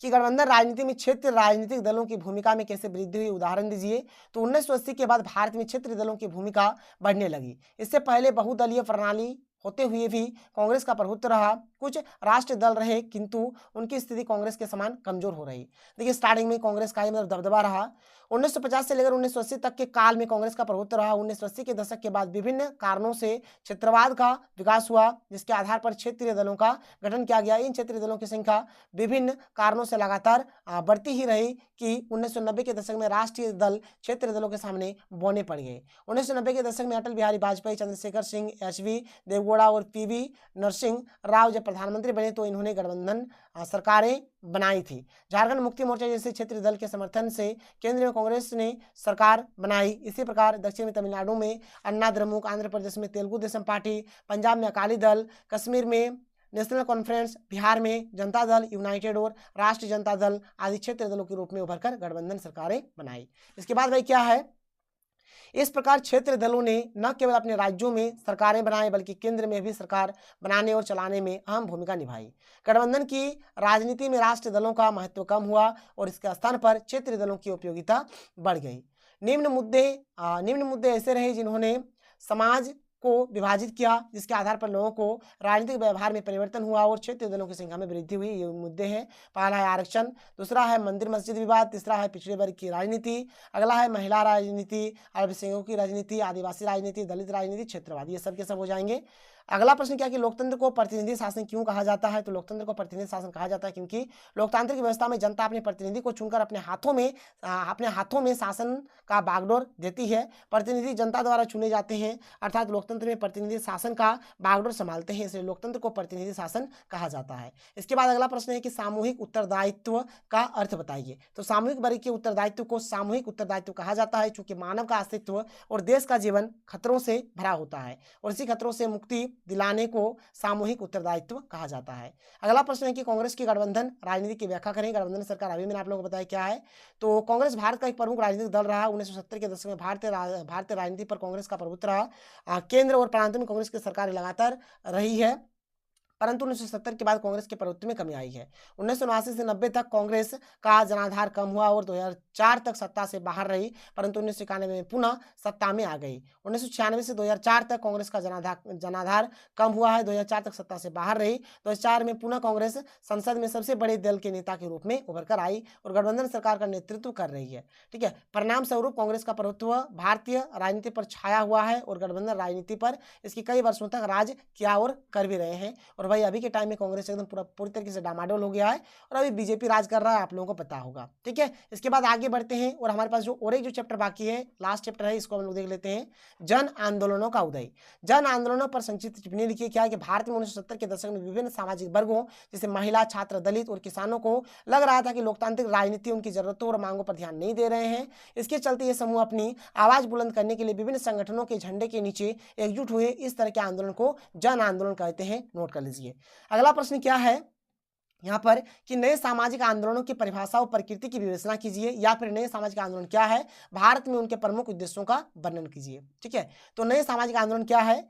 कि गठबंधन राजनीति में क्षेत्रीय राजनीतिक दलों की भूमिका में कैसे वृद्धि हुई, उदाहरण दीजिए। तो 1980 के बाद भारत में क्षेत्रीय दलों की भूमिका बढ़ने लगी। इससे पहले बहुदलीय प्रणाली होते हुए भी कांग्रेस का प्रभुत्व रहा। कुछ राष्ट्रीय दल रहे किंतु उनकी स्थिति कांग्रेस के समान कमजोर हो रही। देखिए स्टार्टिंग में कांग्रेस का दबदबा रहा। 1950 से लेकर 1980 तक के काल में कांग्रेस का प्रभुत्व रहा। 1980 के दशक के बाद विभिन्न कारणों से क्षेत्रवाद का विकास हुआ, जिसके आधार पर क्षेत्रीय दलों का गठन किया गया। इन क्षेत्रीय दलों की संख्या विभिन्न कारणों से लगातार बढ़ती ही रही कि 1990 के दशक में राष्ट्रीय दल क्षेत्रीय दलों के सामने बौने पड़ गए। 1990 के दशक में अटल बिहारी वाजपेयी, चंद्रशेखर सिंह, HV देवगौड़ा और PV नरसिंह राव जब प्रधानमंत्री बने तो इन्होंने गठबंधन सरकारें बनाई थी। झारखंड मुक्ति मोर्चा जैसे क्षेत्रीय दल के समर्थन से केंद्र में कांग्रेस ने सरकार बनाई। इसी प्रकार दक्षिण में तमिलनाडु में अन्ना द्रमुक, आंध्र प्रदेश में तेलुगु देशम पार्टी, पंजाब में अकाली दल, कश्मीर में नेशनल कॉन्फ्रेंस, बिहार में जनता दल यूनाइटेड और राष्ट्रीय जनता दल आदि क्षेत्रीय दलों के रूप में उभरकर गठबंधन सरकारें बनाई। इसके बाद भाई क्या है, इस प्रकार क्षेत्रीय दलों ने न केवल अपने राज्यों में सरकारें बनाई बल्कि केंद्र में भी सरकार बनाने और चलाने में अहम भूमिका निभाई। गठबंधन की राजनीति में राष्ट्रीय दलों का महत्व कम हुआ और इसके स्थान पर क्षेत्रीय दलों की उपयोगिता बढ़ गई। निम्न मुद्दे ऐसे रहे जिन्होंने समाज को विभाजित किया, जिसके आधार पर लोगों को राजनीतिक व्यवहार में परिवर्तन हुआ और क्षेत्रीय दलों की संख्या में वृद्धि हुई। ये मुद्दे हैं। पहला है आरक्षण, दूसरा है मंदिर मस्जिद विवाद, तीसरा है पिछड़े वर्ग की राजनीति, अगला है महिला राजनीति, अल्पसंख्यकों की राजनीति, आदिवासी राजनीति, दलित राजनीति, क्षेत्रवाद। ये सब के सब हो जाएंगे। अगला प्रश्न क्या कि लोकतंत्र को प्रतिनिधि शासन क्यों कहा जाता है? तो लोकतंत्र को प्रतिनिधि शासन कहा जाता है क्योंकि लोकतांत्रिक व्यवस्था में जनता अपने प्रतिनिधि को चुनकर अपने हाथों में शासन का बागडोर देती है। प्रतिनिधि जनता द्वारा चुने जाते हैं, अर्थात लोकतंत्र में प्रतिनिधि शासन का बागडोर संभालते हैं, इसलिए लोकतंत्र को प्रतिनिधि शासन कहा जाता है। इसके बाद अगला प्रश्न है कि सामूहिक उत्तरदायित्व का अर्थ बताइए। तो सामूहिक वर्ग के उत्तरदायित्व को सामूहिक उत्तरदायित्व कहा जाता है, चूंकि मानव का अस्तित्व और देश का जीवन खतरों से भरा होता है और इसी खतरों से मुक्ति दिलाने को सामूहिक उत्तरदायित्व कहा जाता है। अगला प्रश्न है कि कांग्रेस की गठबंधन राजनीति की व्याख्या करें। गठबंधन सरकार अभी मैंने आप लोगों को बताया क्या है। तो कांग्रेस भारत का एक प्रमुख राजनीतिक दल रहा। 1970 के दशक में भारतीय राजनीति पर कांग्रेस का प्रभुत्व रहा। केंद्र और प्रांत में कांग्रेस की सरकार लगातार रही है, परंतु 1970 के बाद कांग्रेस के प्रभुत्व में कमी आई है। 1979 से 90 तक कांग्रेस का जनाधार कम हुआ और 2004 तक सत्ता से बाहर रही, परंतु 1991 में पुनः सत्ता में आ गई। 1996 से 2004 तक कांग्रेस का जनाधार कम हुआ है, 2004 तक सत्ता से बाहर रही। 2004 में पुनः कांग्रेस संसद में सबसे बड़े दल के नेता के रूप में उभर कर आई और गठबंधन सरकार का नेतृत्व कर रही है। ठीक है, परिणाम स्वरूप कांग्रेस का प्रभुत्व भारतीय राजनीति पर छाया हुआ है और गठबंधन राजनीति पर इसकी कई वर्षों तक राज किया और कर भी रहे हैं। और भाई अभी के टाइम में कांग्रेस एकदम पूरी तरीके से डामाडोल हो गया है और अभी बीजेपी राज कर रहा है, आप लोगों को पता होगा। ठीक है, इसके बाद आगे बढ़ते हैं और हमारे पास और एक चैप्टर बाकी है, लास्ट चैप्टर है, इसको हम लोग देख लेते हैं, जन आंदोलनों का उदय। जन आंदोलनों पर संक्षिप्त टिप्पणी लिखिए। क्या है कि भारत में 1970 के दशक में विभिन्न सामाजिक वर्गों जैसे महिला, छात्र, दलित और किसानों को लग रहा था कि लोकतांत्रिक राजनीति उनकी जरूरतों और मांगों पर ध्यान नहीं दे रहे हैं। इसके चलते ये समूह अपनी आवाज बुलंद करने के लिए विभिन्न संगठनों के झंडे के नीचे एकजुट हुए। इस तरह के आंदोलन को जन आंदोलन कहते हैं, नोट कर लीजिए। अगला प्रश्न क्या है यहाँ पर कि नए सामाजिक आंदोलनों की परिभाषा और प्रकृति की विवेचना कीजिए, या फिर नए सामाजिक आंदोलन क्या है, भारत में उनके प्रमुख उद्देश्यों का वर्णन कीजिए। ठीक है, तो नए सामाजिक आंदोलन क्या है।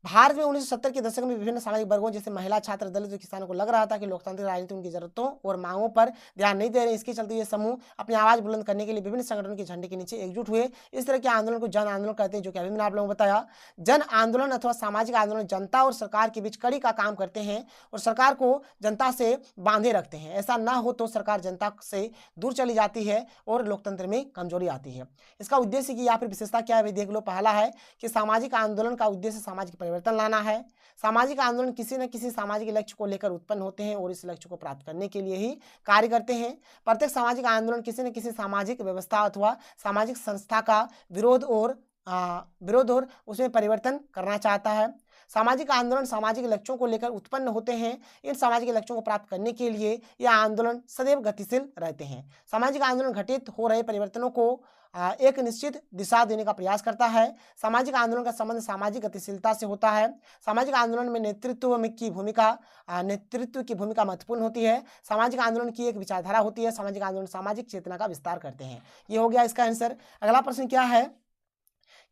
भारत में 1970 के दशक में विभिन्न सामाजिक वर्गों जैसे महिला, छात्र, दलित और किसानों को लग रहा था कि लोकतांत्रिक राजनीति उनकी जरूरतों और मांगों पर ध्यान नहीं दे रहे। इसके चलते ये समूह अपनी आवाज बुलंद करने के लिए विभिन्न संगठनों के झंडे के नीचे एकजुट हुए। इस तरह के आंदोलन को जन आंदोलन कहते हैं, जो कि अभी मैंने आप लोगों को बताया। जन आंदोलन अथवा सामाजिक आंदोलन जनता और सरकार के बीच कड़ी का काम करते हैं और सरकार को जनता से बांधे रखते हैं। ऐसा ना हो तो सरकार जनता से दूर चली जाती है और लोकतंत्र में कमजोरी आती है। इसका उद्देश्य की या फिर विशेषता क्या है, देख लो। पहला है कि सामाजिक आंदोलन का उद्देश्य सामाजिक परिवर्तन लाना है। सामाजिक आंदोलन किसी न किसी सामाजिक लक्ष्य को लेकर उत्पन्न होते हैं और इस लक्ष्य को प्राप्त करने के लिए ही कार्य करते हैं। प्रत्येक सामाजिक आंदोलन किसी न किसी सामाजिक व्यवस्था अथवा सामाजिक संस्था का विरोध और उसमें परिवर्तन करना चाहता है। सामाजिक आंदोलन सामाजिक लक्ष्यों को लेकर उत्पन्न होते हैं। इन सामाजिक लक्ष्यों को प्राप्त करने के लिए यह आंदोलन सदैव गतिशील रहते हैं। सामाजिक आंदोलन घटित हो रहे परिवर्तनों को एक निश्चित दिशा देने का प्रयास करता है। सामाजिक आंदोलन का संबंध सामाजिक गतिशीलता से होता है। सामाजिक आंदोलन में नेतृत्व की भूमिका महत्वपूर्ण होती है। सामाजिक आंदोलन की एक विचारधारा होती है। सामाजिक आंदोलन सामाजिक चेतना का विस्तार करते हैं। ये हो गया इसका आंसर। अगला प्रश्न क्या है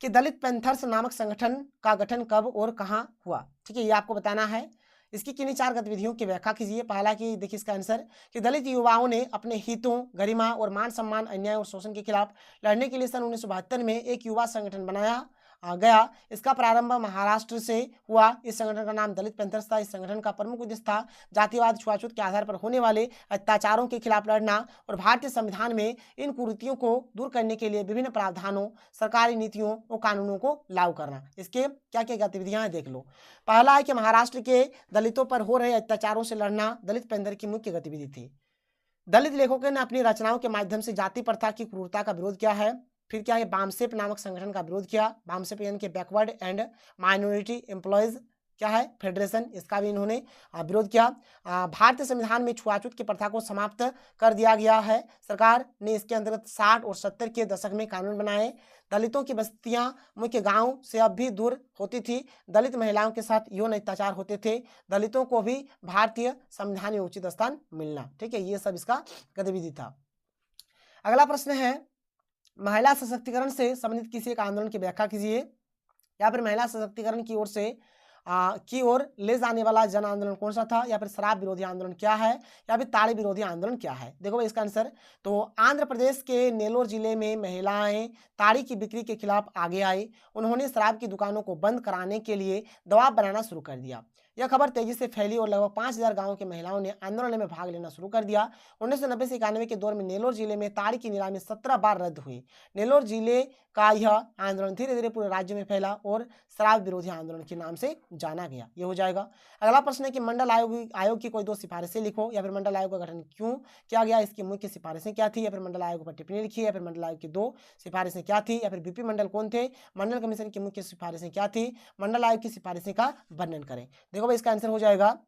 कि दलित पैंथर्स नामक संगठन का गठन कब और कहां हुआ। ठीक है, ये आपको बताना है। इसकी किन्हीं 4 गतिविधियों की व्याख्या कीजिए। पहला कि देखिए इसका आंसर कि दलित युवाओं ने अपने हितों, गरिमा और मान सम्मान, अन्याय और शोषण के खिलाफ लड़ने के लिए सन 1972 में एक युवा संगठन बनाया गया। इसका प्रारंभ महाराष्ट्र से हुआ। इस संगठन का नाम दलित पैंथर्स था। इस संगठन का प्रमुख उद्देश्य था जातिवाद, छुआछूत के आधार पर होने वाले अत्याचारों के खिलाफ लड़ना और भारतीय संविधान में इन कुरीतियों को दूर करने के लिए विभिन्न प्रावधानों, सरकारी नीतियों और कानूनों को लागू करना। इसके क्या क्या गतिविधियां हैं देख लो। पहला है कि महाराष्ट्र के दलितों पर हो रहे अत्याचारों से लड़ना दलित पैंथर की मुख्य गतिविधि थी। दलित लेखकों ने अपनी रचनाओं के माध्यम से जाति प्रथा की क्रूरता का विरोध किया है। फिर क्या है, बामसेप नामक संगठन का विरोध किया। बामसेप यानी कि बैकवर्ड एंड माइनॉरिटी एम्प्लॉयज क्या है फेडरेशन, इसका भी इन्होंने विरोध किया। भारतीय संविधान में छुआछूत की प्रथा को समाप्त कर दिया गया है। सरकार ने इसके अंतर्गत 60 और 70 के दशक में कानून बनाए। दलितों की बस्तियां मुख्य गांव से अब भी दूर होती थी। दलित महिलाओं के साथ यौन अत्याचार होते थे। दलितों को भी भारतीय संविधान में उचित स्थान मिलना। ठीक है, ये सब इसका गतिविधि था। अगला प्रश्न है महिला सशक्तिकरण से संबंधित किसी एक आंदोलन की व्याख्या कीजिए। या फिर महिला सशक्तिकरण की ओर से की ओर ले जाने वाला जन आंदोलन कौन सा था, या फिर शराब विरोधी आंदोलन क्या है, या फिर ताड़ी विरोधी आंदोलन क्या है। देखो भाई इसका आंसर, तो आंध्र प्रदेश के नेलोर जिले में महिलाएं ताड़ी की बिक्री के खिलाफ आगे आई। उन्होंने शराब की दुकानों को बंद कराने के लिए दबाव बनाना शुरू कर दिया। यह खबर तेजी से फैली और लगभग 5000 गांवों की महिलाओं ने आंदोलन में भाग लेना शुरू कर दिया। 1990 से 91 के दौर में नेलोर जिले में ताड़ी की नीलामी 17 बार रद्द हुई। नेलोर जिले का यह आंदोलन धीरे धीरे पूरे राज्य में फैला और शराब विरोधी आंदोलन के नाम से जाना गया। ये हो जाएगा। अगला प्रश्न है कि मंडल आयोग की कोई 2 सिफारिशें लिखो, या फिर मंडल आयोग का गठन क्यों किया गया, इसकी मुख्य सिफारिशें क्या थी, या फिर मंडल आयोग पर टिप्पणी लिखी, या फिर मंडल आयोग की 2 सिफारिशें क्या थी, या फिर बीपी मंडल कौन थे, मंडल कमीशन की मुख्य सिफारिशें क्या थी, मंडल आयोग की सिफारिशें का वर्णन करें। देखो भाई इसका आंसर हो जाएगा,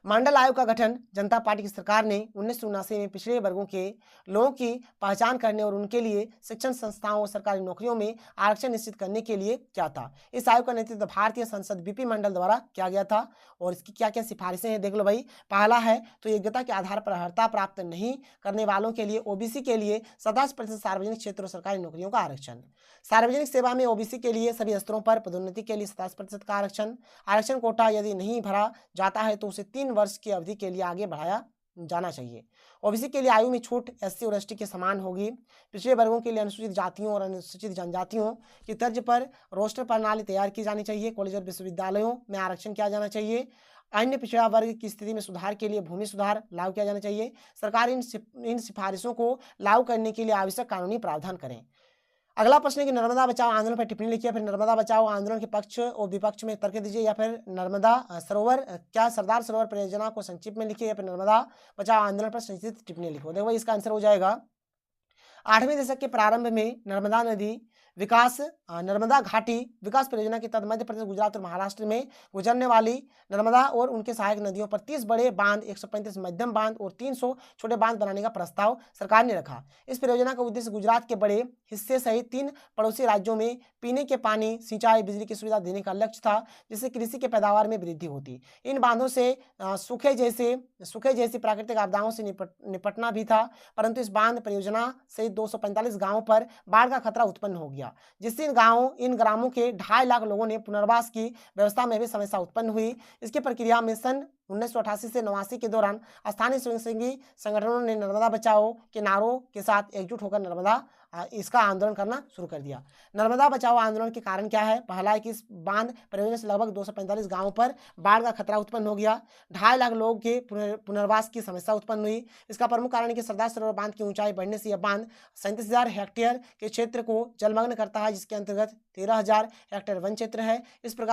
मंडल आयोग का गठन जनता पार्टी की सरकार ने 1979 में पिछड़े वर्गों के लोगों की पहचान करने और उनके लिए शिक्षण संस्थाओं और सरकारी नौकरियों में आरक्षण निश्चित करने के लिए किया था। इस आयोग का नेतृत्व भारतीय संसद बीपी मंडल द्वारा किया गया था। और इसकी क्या क्या सिफारिशें हैं देख लो भाई। पहला है तो योग्यता के आधार पर अर्हता प्राप्त नहीं करने वालों के लिए ओबीसी के लिए 27% सार्वजनिक क्षेत्र और सरकारी नौकरियों का आरक्षण। सार्वजनिक सेवा में ओबीसी के लिए सभी स्तरों पर पदोन्नति के लिए 27% का आरक्षण। आरक्षण कोटा यदि नहीं भरा जाता है तो उसे 3 वर्ष की अवधि के लिए आगे बढ़ाया जाना चाहिए। ओबीसी के लिए आयु में छूट एससी और एसटी के समान होगी। पिछड़े वर्गों के लिए अनुसूचित जातियों और अनुसूचित जनजातियों की तर्ज पर रोस्टर प्रणाली तैयार की जानी चाहिए। कॉलेज और विश्वविद्यालयों में आरक्षण किया जाना चाहिए। अन्य पिछड़ा वर्ग की स्थिति में सुधार के लिए भूमि सुधार लागू किया जाना चाहिए। सरकार इन सिफारिशों को लागू करने के लिए आवश्यक कानूनी प्रावधान करें। अगला प्रश्न है कि नर्मदा बचाओ आंदोलन पर टिप्पणी लिखिए। फिर नर्मदा बचाओ आंदोलन के पक्ष और विपक्ष में तर्क दीजिए, या फिर नर्मदा सरोवर क्या सरदार सरोवर परियोजना को संक्षिप्त में लिखिए, या फिर नर्मदा बचाओ आंदोलन पर संक्षिप्त टिप्पणी लिखो। देखो इसका आंसर हो जाएगा, 8वें दशक के प्रारंभ में नर्मदा घाटी विकास परियोजना के तहत मध्य प्रदेश, गुजरात और महाराष्ट्र में गुजरने वाली नर्मदा और उनके सहायक नदियों पर 30 बड़े बांध, 135 मध्यम बांध और 300 छोटे बांध बनाने का प्रस्ताव सरकार ने रखा। इस परियोजना का उद्देश्य गुजरात के बड़े हिस्से सहित 3 पड़ोसी राज्यों में पीने के पानी, सिंचाई, बिजली की सुविधा देने का लक्ष्य था, जिससे कृषि के पैदावार में वृद्धि होती। इन बांधों से सूखे जैसी प्राकृतिक आपदाओं से निपटना भी था, परंतु इस बांध परियोजना से 245 गांवों पर बाढ़ का खतरा उत्पन्न हो गया, जिससे इन ग्रामों के 2.5 लाख लोगों ने पुनर्वास की व्यवस्था में भी समस्या उत्पन्न हुई। इसकी प्रक्रिया में सन 1988 से 89 के दौरान स्थानीय स्वयंसेवी संगठनों ने नर्मदा बचाओ के नारों के साथ एकजुट होकर इसका आंदोलन करना शुरू कर दिया। नर्मदा बचाओ आंदोलन के कारण क्या है? पहला है कि इस बांध परियोजना से लगभग 245 गांवों पर बाढ़ का खतरा उत्पन्न हो गया। 2.5 लाख लोगों के पुनर्वास की समस्या उत्पन्न हुई। इसका प्रमुख कारण है कि सरदार सरोवर बांध की ऊंचाई बढ़ने से यह बांध 37,000 हेक्टेयर के क्षेत्र को जलमग्न करता है, जिसके अंतर्गत 13,000 हेक्टेयर वन क्षेत्र है। इससे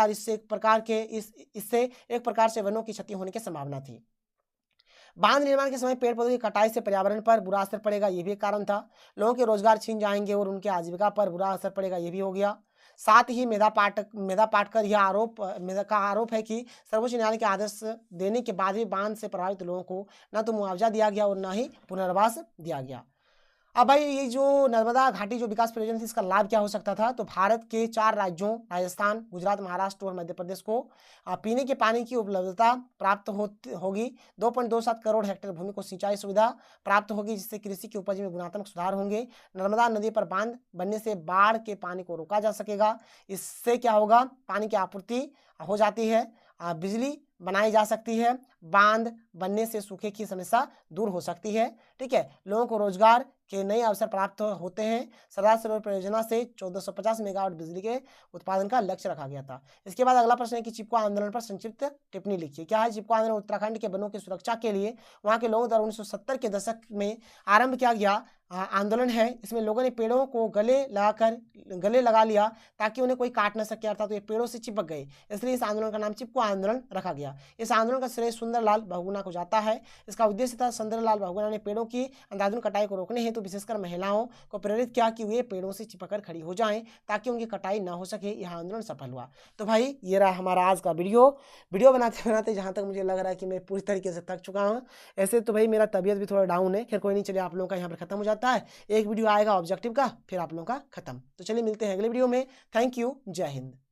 एक प्रकार से वनों की क्षति होने की संभावना थी। बांध निर्माण के समय पेड़ पौधों की कटाई से पर्यावरण पर बुरा असर पड़ेगा, यह भी एक कारण था। लोगों के रोजगार छीन जाएंगे और उनके आजीविका पर बुरा असर पड़ेगा, यह भी हो गया। साथ ही मेधा पाटकर यह आरोप है कि सर्वोच्च न्यायालय के आदेश देने के बाद भी बांध से प्रभावित लोगों को न तो मुआवजा दिया गया और न ही पुनर्वास दिया गया। अब भाई ये जो नर्मदा घाटी जो विकास परियोजना थी, इसका लाभ क्या हो सकता था? तो भारत के 4 राज्यों राजस्थान, गुजरात, महाराष्ट्र और मध्य प्रदेश को पीने के पानी की उपलब्धता प्राप्त होगी। 2.27 करोड़ हेक्टेयर भूमि को सिंचाई सुविधा प्राप्त होगी, जिससे कृषि की उपज में गुणात्मक सुधार होंगे। नर्मदा नदी पर बांध बनने से बाढ़ के पानी को रोका जा सकेगा। इससे क्या होगा? पानी की आपूर्ति हो जाती है, बिजली बनाई जा सकती है, बांध बनने से सूखे की समस्या दूर हो सकती है। ठीक है, लोगों को रोजगार के नए अवसर प्राप्त होते हैं। सरदार सरोवर परियोजना से 1450 मेगावाट बिजली के उत्पादन का लक्ष्य रखा गया था। इसके बाद अगला प्रश्न है कि चिपको आंदोलन पर संक्षिप्त टिप्पणी लिखिए। क्या है चिपको आंदोलन? उत्तराखंड के वनों की सुरक्षा के लिए वहां के लोगों द्वारा 1970 के दशक में आरंभ किया गया आंदोलन है। इसमें लोगों ने पेड़ों को गले लगा लिया ताकि उन्हें कोई काट न सके, अर्थात ये पेड़ों से चिपक गए, इसलिए इस आंदोलन का नाम चिपको आंदोलन रखा गया। इस आंदोलन का श्रेय सुंदरलाल बहुगुणा को जाता है। इसका उद्देश्य था, सुंदरलाल बहुगुणा ने पेड़ों की अंधाधुंध कटाई को रोकने हेतु विशेषकर महिलाओं को प्रेरित किया कि वे पेड़ों से चिपककर खड़ी हो जाएं ताकि उनकी कटाई ना हो सके। यह आंदोलन सफल हुआ। तो भाई ये रहा हमारा आज का वीडियो बनाते बनाते जहां तक मुझे लग रहा है कि मैं पूरी तरीके से थक चुका हूं। ऐसे तो भाई मेरा तबीयत भी थोड़ा डाउन है, खैर कोई नहीं, चलिए आप लोगों का यहाँ पर खत्म हो जाता है। एक वीडियो आएगा ऑब्जेक्टिव का, फिर आप लोगों का खत्म। तो चलिए मिलते हैं अगले वीडियो में। थैंक यू, जय हिंद।